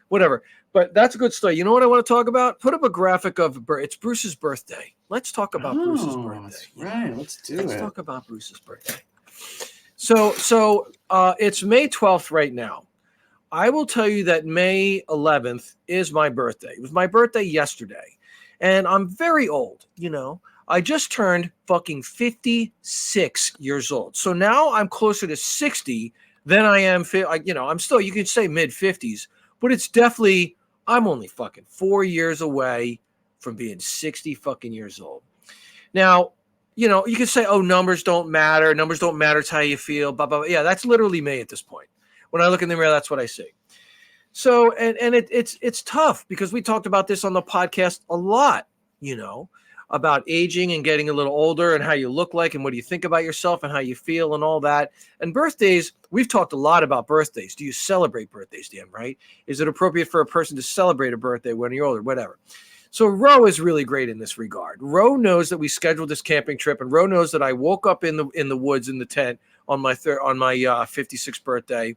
whatever. But that's a good story. You know what I want to talk about? Put up a graphic of it's Bruce's birthday. Let's talk about Bruce's birthday. That's right. Let's talk about Bruce's birthday. So it's May 12th right now. I will tell you that May 11th is my birthday. It was my birthday yesterday. And I'm very old, I just turned fucking 56 years old. So now I'm closer to 60 than I am, I'm still, you could say mid 50s, but it's definitely, I'm only fucking 4 years away from being 60 fucking years old. Now, you could say, oh, numbers don't matter. Numbers don't matter. It's how you feel. Blah, blah, blah. Yeah, that's literally me at this point. When I look in the mirror, that's what I see. So, and it's tough because we talked about this on the podcast a lot, about aging and getting a little older and how you look like and what do you think about yourself and how you feel and all that. And birthdays, we've talked a lot about birthdays. Do you celebrate birthdays, Dan, right? Is it appropriate for a person to celebrate a birthday when you're older, whatever? So Ro is really great in this regard. Ro knows that we scheduled this camping trip, and Ro knows that I woke up in the woods in the tent on my 56th birthday.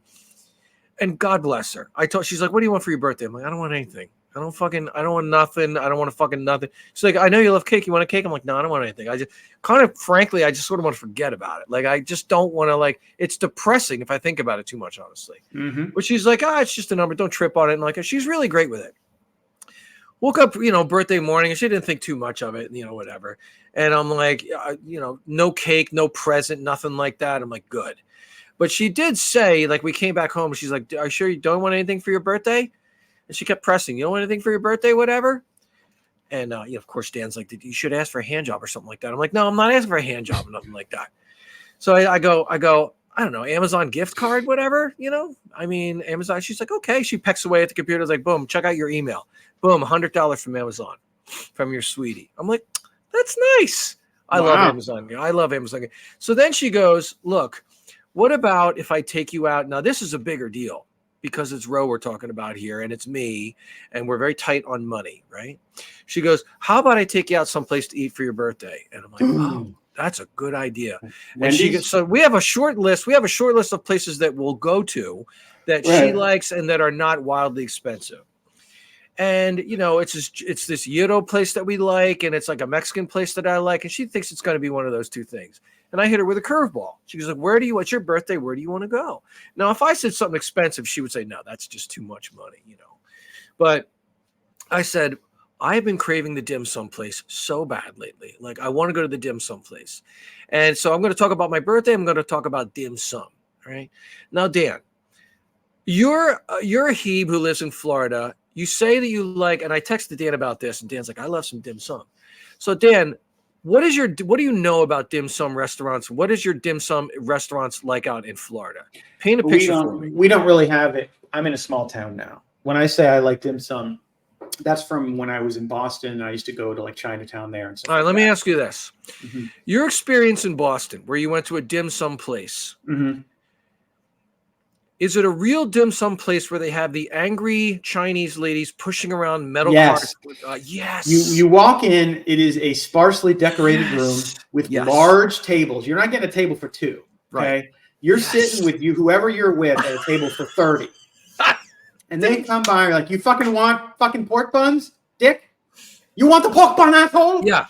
And God bless her. She's like, what do you want for your birthday? I'm like, I don't want anything. I don't want nothing. I don't want fucking nothing. She's like, I know you love cake. You want a cake? I'm like, no, I don't want anything. I just frankly, I just sort of want to forget about it. Like, I just don't want to it's depressing if I think about it too much, honestly. Mm-hmm. But she's like, it's just a number. Don't trip on it. And she's really great with it. Woke up, birthday morning, and she didn't think too much of it, whatever. And I'm like, no cake, no present, nothing like that. I'm like, good. But she did say, we came back home, she's like, are you sure you don't want anything for your birthday? And she kept pressing, you don't want anything for your birthday, whatever? And, of course, Dan's like, you should ask for a hand job or something like that. I'm like, no, I'm not asking for a hand job or nothing like that. So I go, I don't know, Amazon gift card, whatever, Amazon. She's like, okay. She pecks away at the computer. Like, boom, check out your email. Boom, $100 from Amazon, from your sweetie. I'm like, that's nice. I love Amazon. I love Amazon. So then she goes, look, what about if I take you out? Now, this is a bigger deal because it's Ro we're talking about here, and it's me, and we're very tight on money, right? She goes, how about I take you out someplace to eat for your birthday? And I'm like, oh, that's a good idea. And she goes, so we have a short list. We have a short list of places that we'll go to that she likes and that are not wildly expensive. And, it's this gyro place that we like, and it's like a Mexican place that I like, and she thinks it's going to be one of those two things. And I hit her with a curveball. She goes, like, what's your birthday? Where do you want to go? Now, if I said something expensive, she would say, no, that's just too much money, But I said, I've been craving the dim sum place so bad lately. Like, I want to go to the dim sum place. And so I'm going to talk about my birthday. I'm going to talk about dim sum. All right. Now, Dan, you're a Heeb who lives in Florida. You say that you like, and I texted Dan about this, and Dan's like, I love some dim sum. So Dan, what do you know about dim sum restaurants? What is your dim sum restaurants like out in Florida? Paint a picture for me. We don't really have it. I'm in a small town now. When I say I like dim sum, that's from when I was in Boston. I used to go to Chinatown there and stuff. All right, let me ask you this. Mm-hmm. Your experience in Boston, where you went to a dim sum place, mm-hmm. Is it a real dim sum place where they have the angry Chinese ladies pushing around metal carts? Yes. You walk in, it is a sparsely decorated room with large tables. You're not getting a table for two. Okay. Right. You're sitting with whoever you're with, at a table for 30. And they come by and like, you fucking want fucking pork buns, dick? You want the pork bun, asshole? Yeah.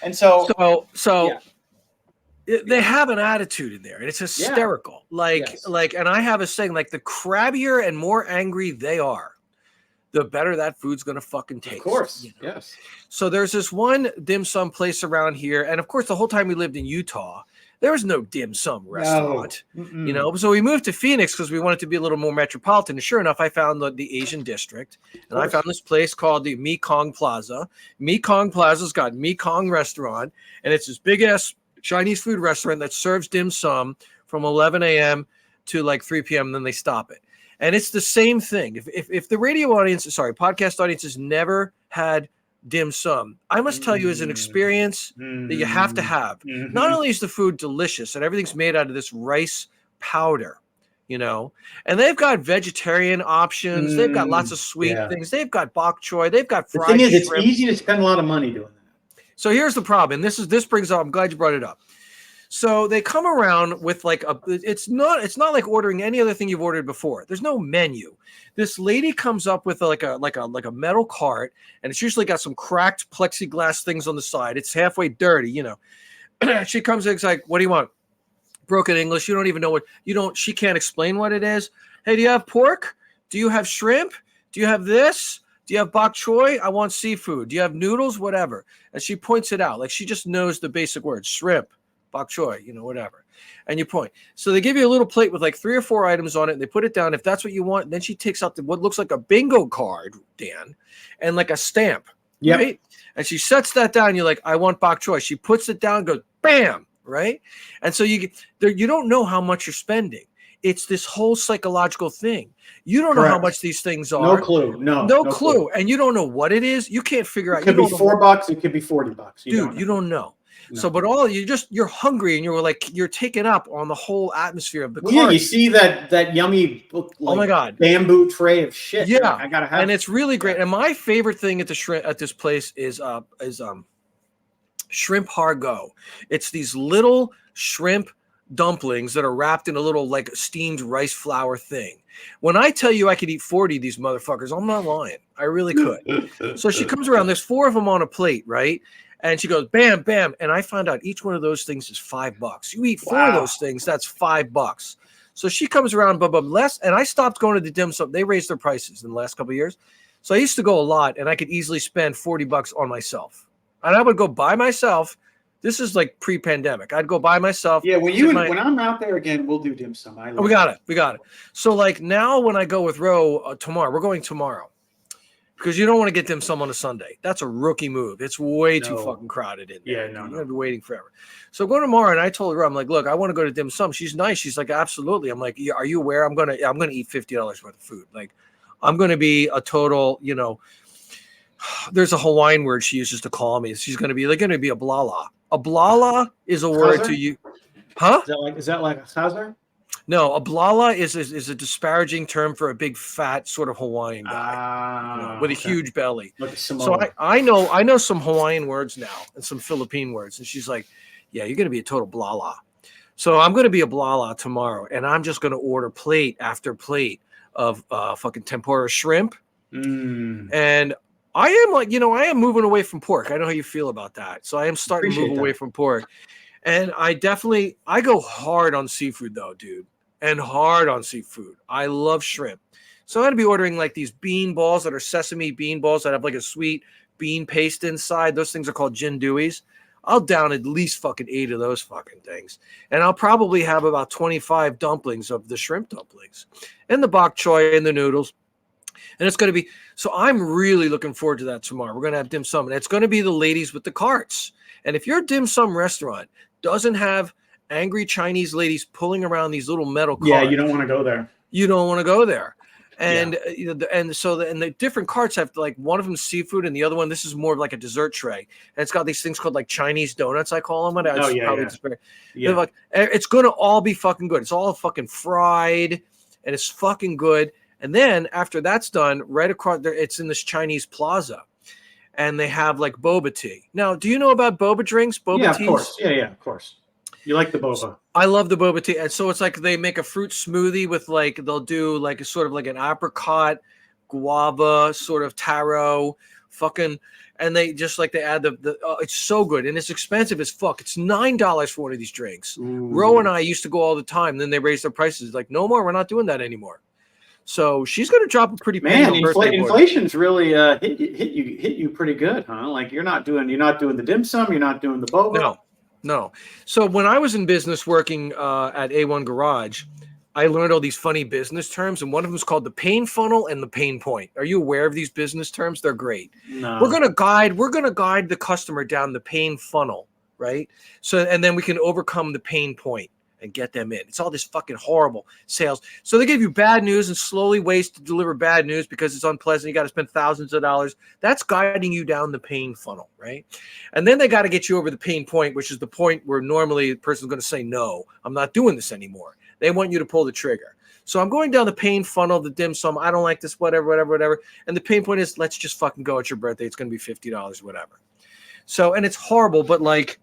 And so yeah. They have an attitude in there, and it's hysterical. And I have a saying, the crabbier and more angry they are, the better that food's going to fucking taste. Of course, yes. So there's this one dim sum place around here, and of course, the whole time we lived in Utah, There was no dim sum restaurant, No. you know. So we moved to Phoenix because we wanted to be a little more metropolitan. And sure enough, I found the Asian district, and I found this place called the Mekong Plaza. Mekong Plaza's got Mekong Restaurant, and it's this big ass Chinese food restaurant that serves dim sum from 11 a.m. to like 3 p.m. And then they stop it. And it's the same thing. If the podcast audience has never had dim sum, I must tell you, as an experience that you have to have. Not only is the food delicious and everything's made out of this rice powder, you know, and they've got vegetarian options. They've got lots of sweet things. They've got bok choy. They've got fried shrimp. The thing is, it's easy to spend a lot of money doing that. So here's the problem. And this brings up, I'm glad you brought it up. So they come around with like it's not like ordering any other thing you've ordered before. There's no menu. This lady comes up with like a metal cart, and it's usually got some cracked plexiglass things on the side. It's halfway dirty, you know. She comes in, it's like, what do you want? Broken English. You don't even know what she can't explain what it is. Hey, do you have pork? Do you have shrimp? Do you have this? Do you have bok choy? I want seafood. Do you have noodles? Whatever. And she points it out. Like she just knows the basic words. Shrimp, bok choy, you know, whatever. And you point. So they give you a little plate with like 3 or 4 items on it, and they put it down if that's what you want. And then she takes out what looks like a bingo card, Dan, and like a stamp. Yep. Right? And she sets that down. You're like, I want bok choy. She puts it down, goes, bam, right? And so you don't know how much you're spending. It's this whole psychological thing. You don't know how much these things are. No clue. No clue. And you don't know what it is. You can't figure out. It could be $4. It could be $40. You don't know. No. So, but you're hungry, and you're taken up on the whole atmosphere of the cart. Yeah, you see that yummy, like, oh my God, bamboo tray of shit. Yeah, I gotta have. And it's really great. And my favorite thing at this place is shrimp hargo. It's these little shrimp dumplings that are wrapped in a little like steamed rice flour thing. When I tell you I could eat 40 of these motherfuckers, I'm not lying. I really could. So she comes around. There's 4 of them on a plate, right? And she goes, bam, bam. And I found out each one of those things is $5. You eat 4 of those things, that's $5. So she comes around, less. And I stopped going to the dim sum. They raised their prices in the last couple of years. So I used to go a lot, and I could easily spend $40 on myself. And I would go by myself. This is like pre-pandemic. I'd go by myself. Yeah, when I'm out there again, we'll do dim sum. We got it. So like now when I go with Ro tomorrow, we're going tomorrow. Because you don't want to get dim sum on a Sunday. That's a rookie move. It's way too fucking crowded in there. Yeah, You're going to be waiting forever. So going tomorrow, and I told her, I'm like, look, I want to go to dim sum. She's nice. She's like, absolutely. I'm like, are you aware I'm gonna eat $50 worth of food? Like, I'm gonna be a total, you know. There's a Hawaiian word she uses to call me. She's gonna be a blala. A blala is a word to you, huh? Is that like a chazer? No, a blala is a disparaging term for a big fat sort of Hawaiian guy with a huge belly. Like so I know some Hawaiian words now and some Philippine words, and she's like, yeah, you're gonna be a total blala. So I'm gonna be a blala tomorrow, and I'm just gonna order plate after plate of fucking tempura shrimp, and I am moving away from pork. I know how you feel about that. So I am starting to move away from pork. And I go hard on seafood though, dude. And hard on seafood. I love shrimp. So I'm going to be ordering like these bean balls that are sesame bean balls that have like a sweet bean paste inside. Those things are called jinduis. I'll down at least fucking 8 of those fucking things. And I'll probably have about 25 dumplings of the shrimp dumplings. And the bok choy and the noodles. And it's going to be, so I'm really looking forward to that tomorrow. We're going to have dim sum, and it's going to be the ladies with the carts. And if your dim sum restaurant doesn't have angry Chinese ladies pulling around these little metal carts, yeah, you don't want to go there. You don't want to go there. And the different carts have like one of them seafood, and the other one, this is more of like a dessert tray. And it's got these things called like Chinese donuts, I call them. Like, it's going to all be fucking good. It's all fucking fried, and it's fucking good. And then after that's done, right across there, it's in this Chinese plaza, and they have like boba tea. Now, do you know about boba drinks? Boba teas? Of course. Yeah, of course. You like the boba. I love the boba tea. And so it's like they make a fruit smoothie with like, they'll do like a sort of like an apricot, guava, sort of taro, fucking, and they just like they add it's so good. And it's expensive as fuck. It's $9 for one of these drinks. Ooh. Ro and I used to go all the time. Then they raised their prices. Like, no more. We're not doing that anymore. So she's going to drop a pretty penny. Inflation's really hit you pretty good, huh? Like you're not doing the dim sum, you're not doing the boba. No. So when I was in business working at A1 Garage, I learned all these funny business terms, and one of them is called the pain funnel and the pain point. Are you aware of these business terms? They're great. No. We're gonna guide the customer down the pain funnel, right? So and then we can overcome the pain point and get them in. It's all this fucking horrible sales. So they give you bad news and slowly ways to deliver bad news because it's unpleasant. You got to spend thousands of dollars. That's guiding you down the pain funnel, right? And then they got to get you over the pain point, which is the point where normally the person's going to say, no, I'm not doing this anymore. They want you to pull the trigger. So I'm going down the pain funnel, the dim sum. I don't like this, whatever. And the pain point is, let's just fucking go. It's your birthday. It's going to be $50, whatever. So, and it's horrible, but like,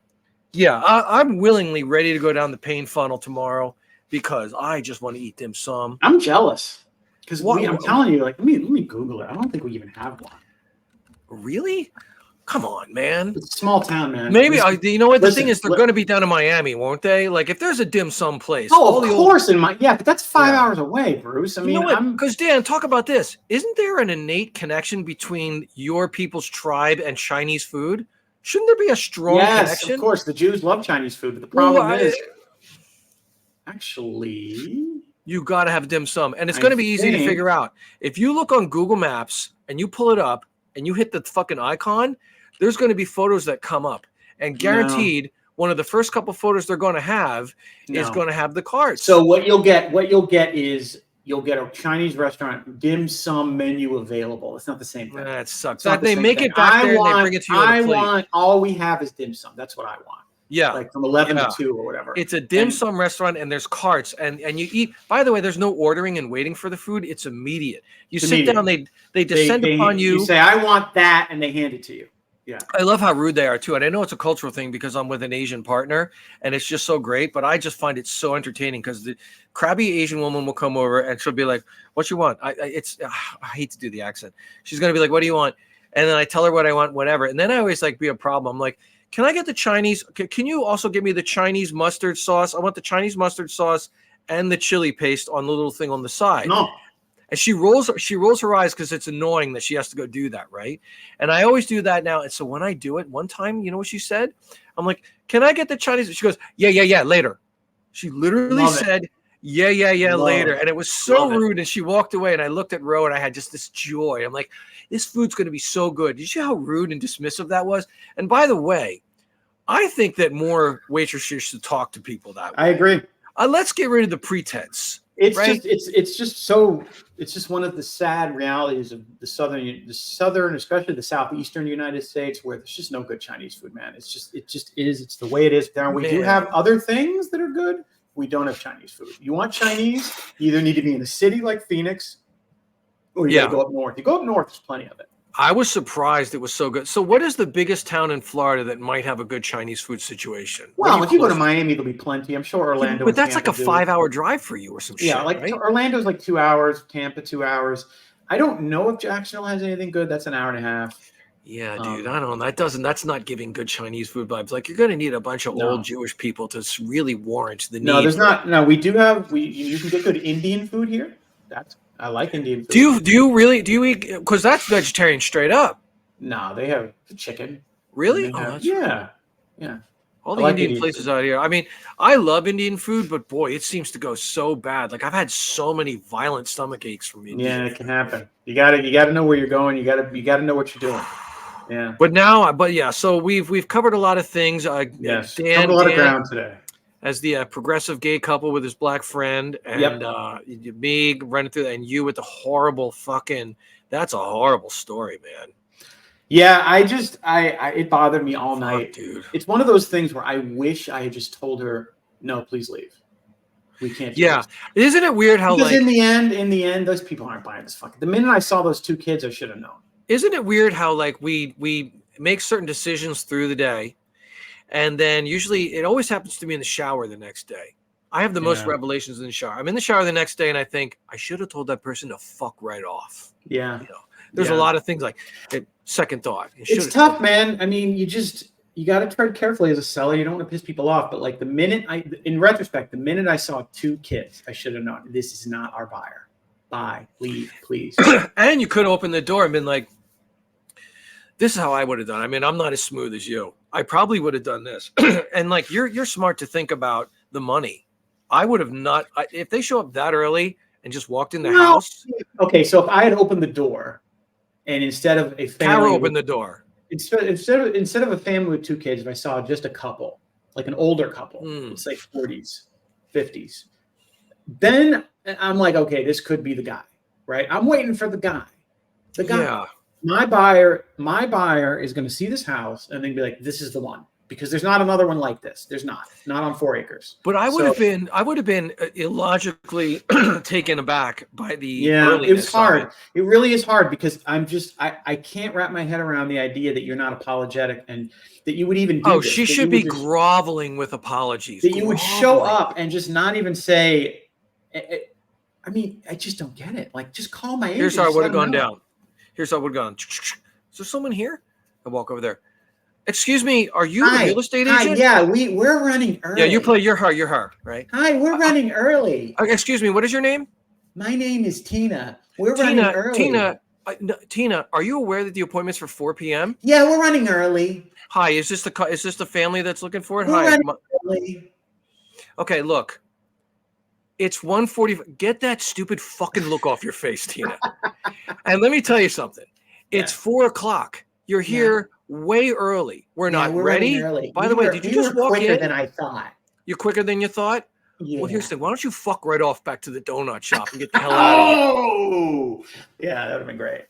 yeah, I'm willingly ready to go down the pain funnel tomorrow because I just want to eat dim sum. I'm jealous because I'm telling you, like, let me Google it. I don't think we even have one. Really? Come on, man. It's a small town, man. Maybe you know what the thing is, they're going to be down in Miami, won't they? Like, if there's a dim sum place. Oh, of course, but that's 5 hours away, Bruce. I mean, because Dan, talk about this. Isn't there an innate connection between your people's tribe and Chinese food? Shouldn't there be a strong connection? Of course. The Jews love Chinese food, but the problem is, actually, you got to have dim sum, and it's going to be easy to figure out. If you look on Google Maps and you pull it up and you hit the fucking icon, there's going to be photos that come up, and guaranteed, one of the first couple photos they're going to have is going to have the carts. So what you'll get is you'll get a Chinese restaurant dim sum menu available. It's not the same thing. That sucks. They make it back there and they bring it to you on a plate. All we have is dim sum. That's what I want. Yeah. Like from 11 to 2 or whatever. It's a dim sum restaurant and there's carts and you eat. By the way, there's no ordering and waiting for the food. It's immediate. You sit down, they descend upon you. You say, I want that, and they hand it to you. Yeah. I love how rude they are too. And I know it's a cultural thing because I'm with an Asian partner and it's just so great, but I just find it so entertaining because the crabby Asian woman will come over and she'll be like, what you want? I hate to do the accent. She's going to be like, what do you want? And then I tell her what I want, whatever. And then I always like be a problem. I'm like, can I get the Chinese? Can you also give me the Chinese mustard sauce? I want the Chinese mustard sauce and the chili paste on the little thing on the side. No. And she rolls her eyes because it's annoying that she has to go do that, right? And I always do that now. And so when I do it, one time, you know what she said? I'm like, can I get the Chinese? She goes, yeah, later. She literally said, yeah, later. And it was so rude. And she walked away and I looked at Ro and I had just this joy. I'm like, this food's going to be so good. Did you see how rude and dismissive that was? And by the way, I think that more waitresses should talk to people that way. I agree. Let's get rid of the pretense. It's just one of the sad realities of the southern, especially the southeastern United States, where there's just no good Chinese food, man. It just is. It's the way it is. Now we do have other things that are good. We don't have Chinese food. You want Chinese? You either need to be in a city like Phoenix, or you gotta go up north. You go up north, there's plenty of it. I was surprised it was so good. So what is the biggest town in Florida that might have a good Chinese food situation? Well, if you go to Miami, there'll be plenty. I'm sure Orlando. But that's like a 5-hour drive for you or some shit. Yeah, like right? Orlando's like 2 hours, Tampa 2 hours. I don't know if Jacksonville has anything good. That's an hour and a half. Yeah, dude. I don't know. That's not giving good Chinese food vibes. Like you're going to need a bunch of old Jewish people to really warrant the need. No, there's not. No, we do have. You can get good Indian food here. I like Indian food. Do you eat? Because that's vegetarian straight up. No, they have chicken. Really? Yeah. All the Indian places out here. I mean, I love Indian food, but boy, it seems to go so bad. Like I've had so many violent stomach aches from Indian. Yeah, it can happen. You gotta know where you're going. You gotta know what you're doing. Yeah. So we've covered a lot of things. Yes, covered a lot of ground today. As the progressive gay couple with his black friend, and me running through that, and you with the horrible fucking. That's a horrible story, man. Yeah, it bothered me all night, dude. It's one of those things where I wish I had just told her, no, please leave. We can't. Isn't it weird how because in the end, those people aren't buying this fucking. The minute I saw those two kids, I should have known. Isn't it weird how like we make certain decisions through the day, and then usually it always happens to me in the shower the next day. I have the most revelations in the shower. I'm in the shower the next day, and I think I should have told that person to fuck right off. Yeah. There's a lot of things like second thought. It's tough, man. I mean, you got to tread carefully as a seller. You don't want to piss people off. But like in retrospect, the minute I saw two kids, I should have known this is not our buyer. Bye, leave, please. And you could open the door and been like, this is how I would have done. I mean, I'm not as smooth as you. I probably would have done this. And like you're smart to think about the money. I would have not if they show up that early and just walked in the house. Okay, so if I had opened the door and instead of a family Kara opened the door. Instead of a family with 2 kids, if I saw just a couple, like an older couple, it's like 40s, 50s, then I'm like, okay, this could be the guy, right? I'm waiting for the guy. The guy. Yeah. My buyer is going to see this house and then be like, this is the one, because there's not another one like this. There's not on 4 acres. But I would have been illogically taken aback by the it was hard. It really is hard because I can't wrap my head around the idea that you're not apologetic and that you would even do this. She should be groveling with apologies. That you would show up and just not even say, I mean, I just don't get it. Like, just call my agent. Here's how I would have gone down. Here's how I would have gone. Is there someone here? I walk over there. Excuse me, are you the real estate agent? Yeah, we're running early. Yeah, you're her, right? Hi, we're running early. Excuse me, what is your name? My name is Tina. We're running early. Tina, are you aware that the appointment's for 4 p.m.? Yeah, we're running early. Hi, is this the family that's looking for it? We're Hi. running early. Okay, look. It's 1:40. Get that stupid fucking look off your face, Tina. And let me tell you something. It's 4 o'clock. You're here way early. We're not ready. By the way, did you just walk in? Quicker than I thought. You're quicker than you thought? Yeah. Well, here's the thing. Why don't you fuck right off back to the donut shop and get the hell out of here? Oh, yeah, that would have been great.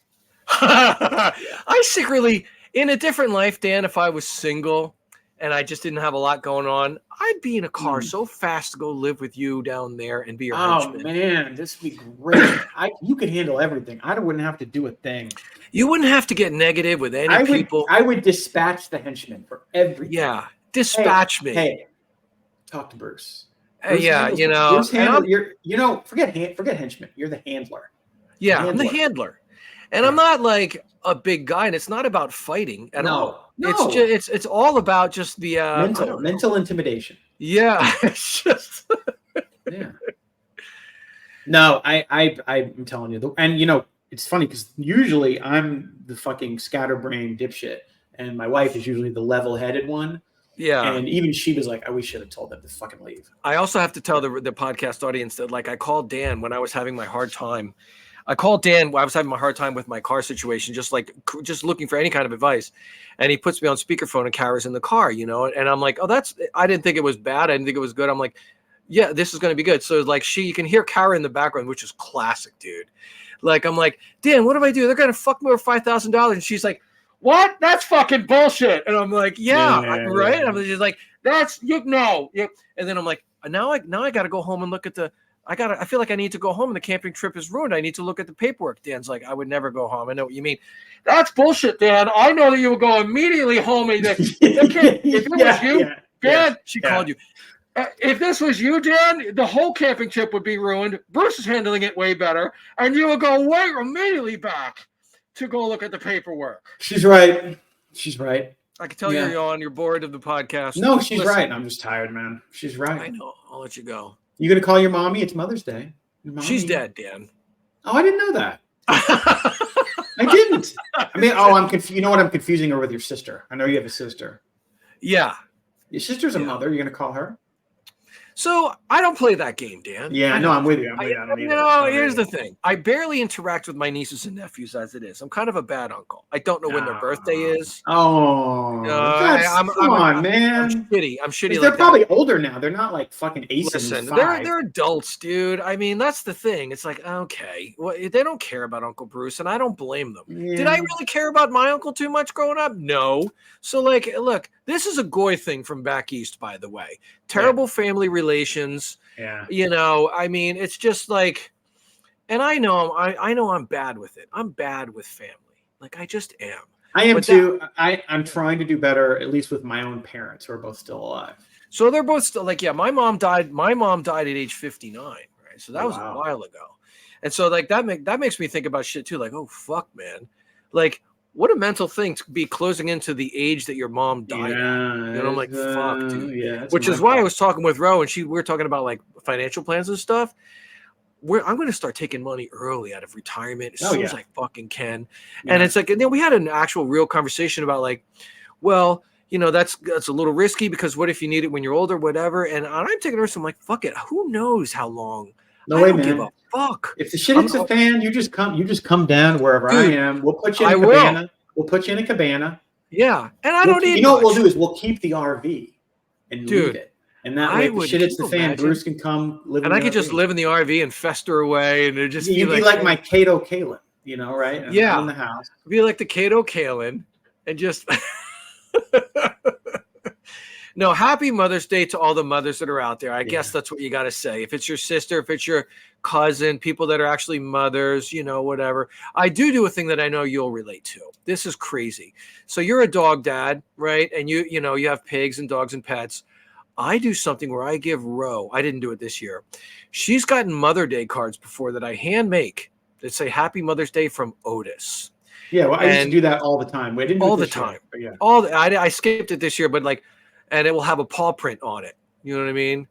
I secretly, in a different life, Dan, if I was single and I just didn't have a lot going on, I'd be in a car so fast to go live with you down there and be your henchman. Oh, man, this would be great. You could handle everything. I wouldn't have to do a thing. You wouldn't have to get negative with any people. I would dispatch the henchman for everything. Yeah, dispatch me. Hey, talk to Bruce. Yeah, forget henchman. You're the handler. Yeah, I'm the handler. And I'm not like a big guy, and it's not about fighting at all. No. It's all about just the mental intimidation. Yeah. It's just yeah. No, I'm telling you, and it's funny because usually I'm the fucking scatterbrained dipshit, and my wife is usually the level-headed one. Yeah. And even she was like, we should have told them to fucking leave. I also have to tell the podcast audience that, like, I called Dan when I was having my hard time. I was having my hard time with my car situation, just looking for any kind of advice. And he puts me on speakerphone and Kara's in the car, and I'm like, I didn't think it was bad. I didn't think it was good. I'm like, yeah, this is going to be good. So like you can hear Kara in the background, which is classic, dude. Like, I'm like, Dan, what do I do? They're going to fuck me over $5,000. And she's like, what? That's fucking bullshit. And I'm like, yeah. Right. I'm just like, And then I'm like, now I got to go home and look at I feel like I need to go home and the camping trip is ruined. I need to look at the paperwork. Dan's like, I would never go home. I know what you mean. That's bullshit, Dan. I know that you would go immediately home. If it was you, Dan, she called you. If this was you, Dan, the whole camping trip would be ruined. Bruce is handling it way better. And you would go immediately back to go look at the paperwork. She's right. I can tell you're bored of the podcast. No, she's right. I'm just tired, man. She's right. I know. I'll let you go. You gonna call your mommy? It's Mother's Day. She's dead, Dan. Oh, I didn't know that. I didn't. I mean, I'm confused. You know what? I'm confusing her with your sister. I know you have a sister. Yeah. Your sister's a mother. You're gonna call her? So I don't play that game, Dan. Yeah, no, I'm with you. Here's the thing. I barely interact with my nieces and nephews as it is. I'm kind of a bad uncle. I don't know when their birthday is. Oh, come on, man. I'm shitty. They're probably older now. They're not like fucking aces. Listen, they're adults, dude. I mean, that's the thing. It's like, okay, well, they don't care about Uncle Bruce, and I don't blame them. Yeah. Did I really care about my uncle too much growing up? No. So, like, look, this is a Goy thing from back east, by the way. Terrible family relations. Yeah. I mean, it's just like, and I know I'm bad with it. I'm bad with family. Like, I just am. I am too. I'm trying to do better, at least with my own parents who are both still alive. So they're both still like, my mom died at age 59. Right. So that was a while ago. And so like, that makes me think about shit too. Like, oh fuck, man. Like, what a mental thing to be closing into the age that your mom died. And I'm like, fuck, dude. Yeah, which is why I was talking with Ro and we were talking about like financial plans and stuff. I'm going to start taking money early out of retirement as soon as I fucking can. Yeah. And it's like, and then we had an actual real conversation about like, well, that's a little risky because what if you need it when you're older, whatever. And I'm taking a risk. I'm like, fuck it. Who knows how long? No I way, don't give man. a fuck. If the shit hits the fan, you just come down wherever I Dude, am. We'll put you in I a will. cabana. We'll put you in a cabana. Yeah, and I don't need You know much. what we'll do is we'll keep the RV and leave it. And that way, if the shit hits the fan, Bruce can come live in the RV. And I could just live in the RV and fester away, and it just You'd be like my Kato Kalin, right? And yeah, I'm in the house. Be like the Kato Kalin, and just no. Happy Mother's Day to all the mothers that are out there. I guess that's what you got to say. If it's your sister, if it's your cousin, people that are actually mothers, whatever. I do a thing that I know you'll relate to. This is crazy. So you're a dog dad, right? And you have pigs and dogs and pets. I do something where I give Ro. I didn't do it this year. She's gotten Mother Day cards before that I hand make that say Happy Mother's Day from Otis. Yeah, well, I used to do that all the time. We didn't do all it the this time. Year, yeah. I skipped it this year, but and it will have a paw print on it. You know what I mean?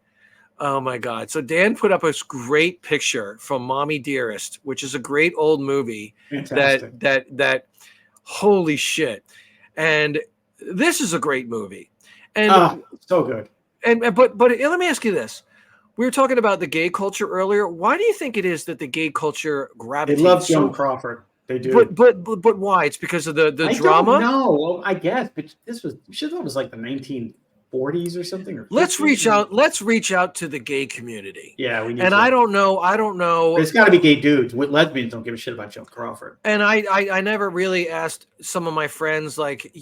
Oh my God. So Dan put up a great picture from Mommy Dearest, which is a great old movie. Fantastic. That holy shit. And this is a great movie. And so good. But let me ask you this. We were talking about the gay culture earlier. Why do you think it is that the gay culture gravitates? They love Joan Crawford. They do. But why? It's because of the drama? No, well, I guess. But this was like the 1940s or something. Or let's reach out to the gay community. Yeah, we need. And I don't know. But it's got to be gay dudes. Lesbians don't give a shit about Joan Crawford. And I never really asked some of my friends, like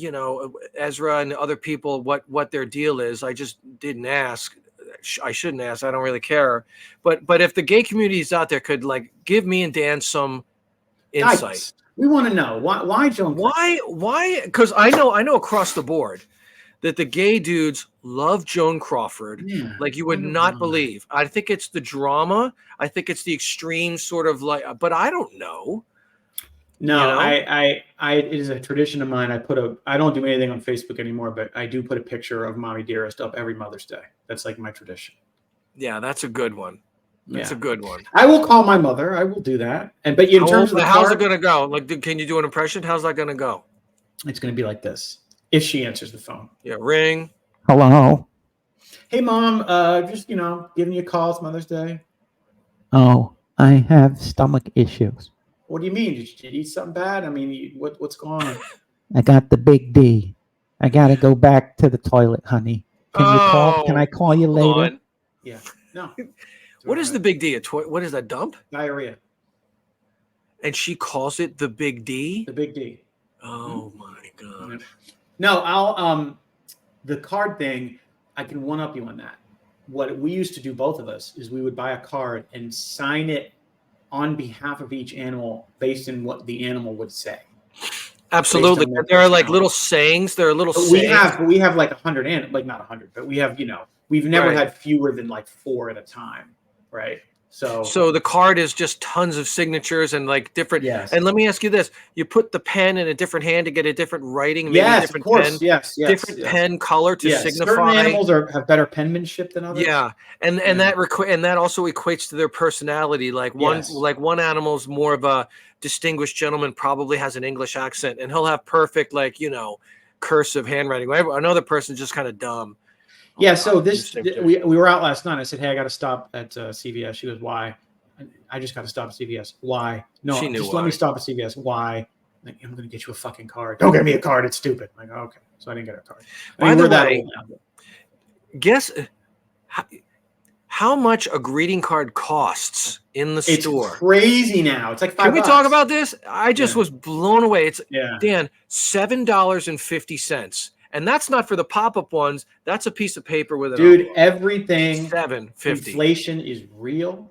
Ezra and other people, what their deal is. I just didn't ask. I shouldn't ask. I don't really care. But if the gay community is out there, could give me and Dan some insight. Guys, we want to know why Joan. Why? Because I know across the board that the gay dudes love Joan Crawford like you would not believe. I think it's the drama. I think it's the extreme sort of but I don't know. No, it is a tradition of mine. I don't do anything on Facebook anymore, but I do put a picture of Mommy Dearest up every Mother's Day. That's like my tradition. Yeah, that's a good one. That's a good one. I will call my mother. I will do that. But in terms of how's it going to go? Can you do an impression? How's that going to go? It's going to be like this. If she answers the phone. Yeah, ring. Hello. Hey, Mom. Just giving you a call. It's Mother's Day. Oh, I have stomach issues. What do you mean? Did you eat something bad? I mean, what's going on? I got the big D. I got to go back to the toilet, honey. Can you call? Can I call you later? On. Yeah. No. What is the big D? What is that, dump? Diarrhea. And she calls it the big D? The big D. Oh, my God. No, I'll the card thing, I can one up you on that. What we used to do, both of us, is we would buy a card and sign it on behalf of each animal based on what the animal would say. Absolutely. There are little sayings. There are little sayings. We have 100 animals, not 100, but we have, we've never had fewer than 4 at a time. Right. So the card is just tons of signatures and different. Yes. And let me ask you this: you put the pen in a different hand to get a different writing. Maybe yes, a different of course. Pen, yes. Different pen color to signify. Certain animals have better penmanship than others. Yeah, and that also equates to their personality. One animal's more of a distinguished gentleman, probably has an English accent, and he'll have perfect cursive handwriting. Another person's just kind of dumb. Yeah, so we were out last night. I said, hey, I got to stop at CVS. She goes, why? I just got to stop at CVS. Why? No, let me stop at CVS. Why? I'm going to get you a fucking card. Don't get me a card. It's stupid. I'm like, okay. So I didn't get a card. By the way, guess how much a greeting card costs in the store? It's crazy now. It's like $5. Can we talk about this? I just was blown away. It's Dan, $7.50. And that's not for the pop-up ones. That's a piece of paper with it. Everything. $7.50. Inflation is real,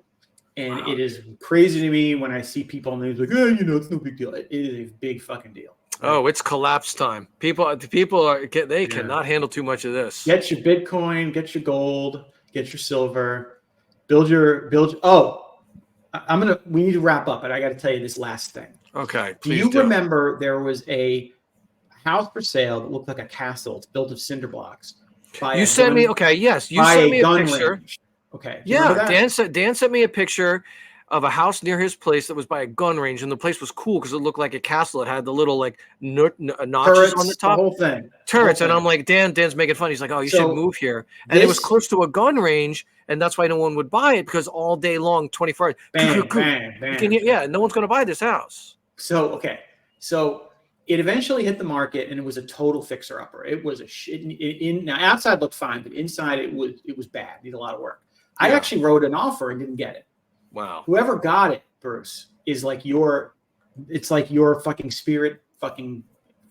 and it is crazy to me when I see people on the news it's no big deal. It is a big fucking deal. Right? Oh, it's collapse time. People cannot handle too much of this. Get your Bitcoin, get your gold, get your silver, build. We need to wrap up, but I got to tell you this last thing. Okay. Do you remember there was a house for sale that looked like a castle? It's built of cinder blocks. You sent me a picture. Range. Okay. Yeah, Dan sent me a picture. of a house near his place that was by a gun range, and the place was cool because it looked like a castle. It had the little like notches Turrets, on the top, the whole thing. turrets. And I'm like, Dan's making fun. He's like, oh, you should move here. And it was close to a gun range, and that's why no one would buy it, because all day long, 24 hours, bang, bang, bang. no one's going to buy this house. So it eventually hit the market, and it was a total fixer-upper. It was a shit. Now outside looked fine, but inside it was bad. Needed a lot of work. I actually wrote an offer and didn't get it. Wow. Whoever got it, Bruce, is like it's like your fucking spirit fucking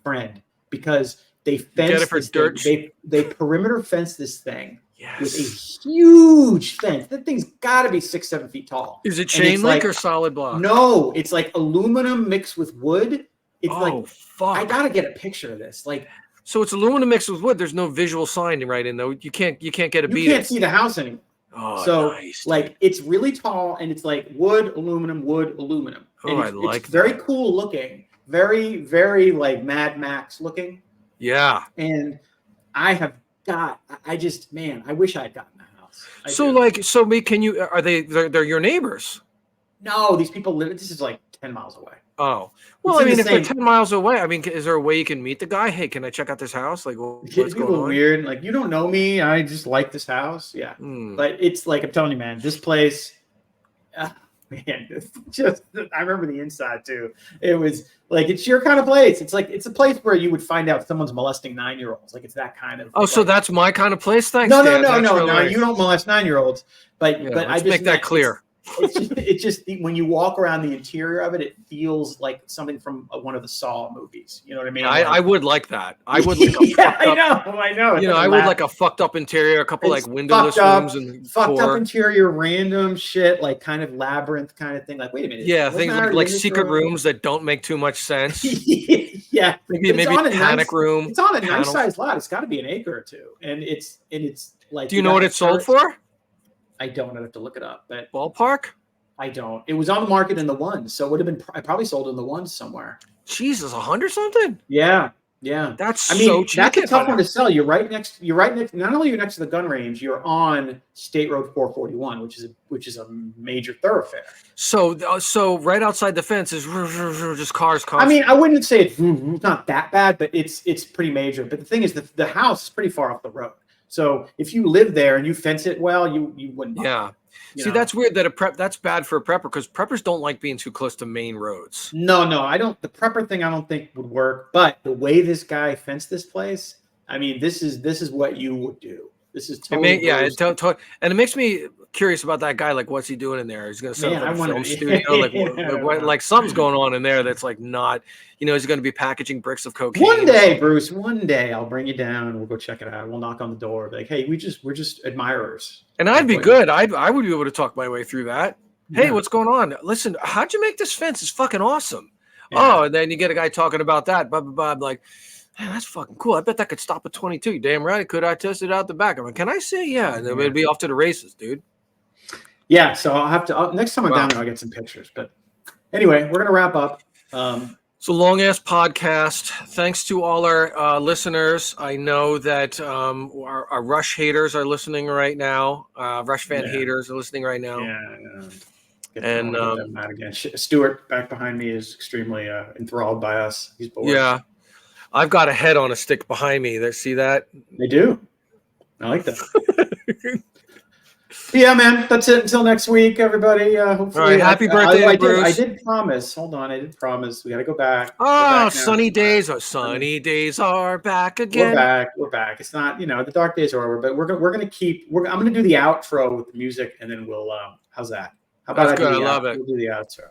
friend, because they fenced this dirt. They perimeter fenced this thing. Yes. With a huge fence. That thing's got to be 6-7 feet tall. Is it chain link or solid block? No, it's like aluminum mixed with wood. It's fuck. I gotta get a picture of this. Like, so it's aluminum mixed with wood. There's no visual sign right in though. You can't get a beat. You can't see the house anymore. Oh, so nice. Like, it's really tall, and it's like wood, aluminum. And it's very cool looking. Very, very like Mad Max looking. Yeah. And I wish I had gotten that house. They're your neighbors? No, these people live. This is like 10 miles away. Oh, well, if they're 10 miles away, is there a way you can meet the guy? Hey, can I check out this house? Like, what's going on? Weird. Like, you don't know me. I just like this house. Yeah. But it's like, I'm telling you, man, this place, man, I remember the inside too. It was like, it's your kind of place. It's like, it's a place where you would find out someone's molesting 9-year-olds. Like, it's that kind of. Oh, so that's my kind of place? Thanks. No. You don't molest 9-year-olds. But I just make that clear. It's just when you walk around the interior of it, it feels like something from one of the Saw movies. You know what I mean? I would like that. I would. I know. You know, I would like a fucked up interior, a couple like windowless rooms and fucked up interior, random shit, like kind of labyrinth kind of thing. Like, wait a minute. Yeah, things like secret rooms that don't make too much sense. Yeah, maybe panic room. It's on a nice sized lot. It's got to be an acre or two, and it's like. Do you know what it's sold for? I don't. I'd have to look it up. But ballpark? I don't. It was on the market in the ones, so it would have been. I probably sold in the ones somewhere. Jesus, 100 something? Yeah. That's so cheap. That's a tough one to sell. You're right next. Not only you're next to the gun range, you're on State Road 441, which is a major thoroughfare. So right outside the fence is just cars. I mean, I wouldn't say it's not that bad, but it's pretty major. But the thing is, the house is pretty far off the road. So if you live there and you fence it well, you wouldn't. Yeah. See, that's weird that's bad for a prepper, because preppers don't like being too close to main roads. No, I don't. The prepper thing I don't think would work. But the way this guy fenced this place, I mean, this is what you would do. This is totally. And it makes me curious about that guy. Like, what's he doing in there? He's going to set up a film studio. Like something's going on in there that's like not. He's going to be packaging bricks of cocaine. One day, Bruce. One day, I'll bring you down and we'll go check it out. We'll knock on the door. Be like, hey, we're just admirers. And I'd be good. I would be able to talk my way through that. Hey, what's going on? Listen, how'd you make this fence? It's fucking awesome. Yeah. Oh, and then you get a guy talking about that. Blah blah blah. I'm like, man, that's fucking cool. I bet that could stop at 22. You damn right it could. I tested out the back. I'm like, can I see? Yeah. And then we'd be off to the races, dude. Yeah. So I'll have to, next time I'm down there, I'll get some pictures. But anyway, we're going to wrap up. It's a long ass podcast. Thanks to all our listeners. I know that our Rush haters are listening right now. Rush fan haters are listening right now. Yeah. And again. Stuart back behind me is extremely enthralled by us. He's bored. Yeah. I've got a head on a stick behind me. There, see that? They do. I like that. Yeah, man. That's it. Until next week, everybody. Hopefully, all right. Happy birthday, Bruce. I did promise. Hold on. I did promise. We got to go back. Oh, sunny days. Sunny days are back again. We're back. It's not. The dark days are over. But we're gonna keep. I'm gonna do the outro with the music, and then we'll. How's that? How about That's good. I love it. We'll do the outro.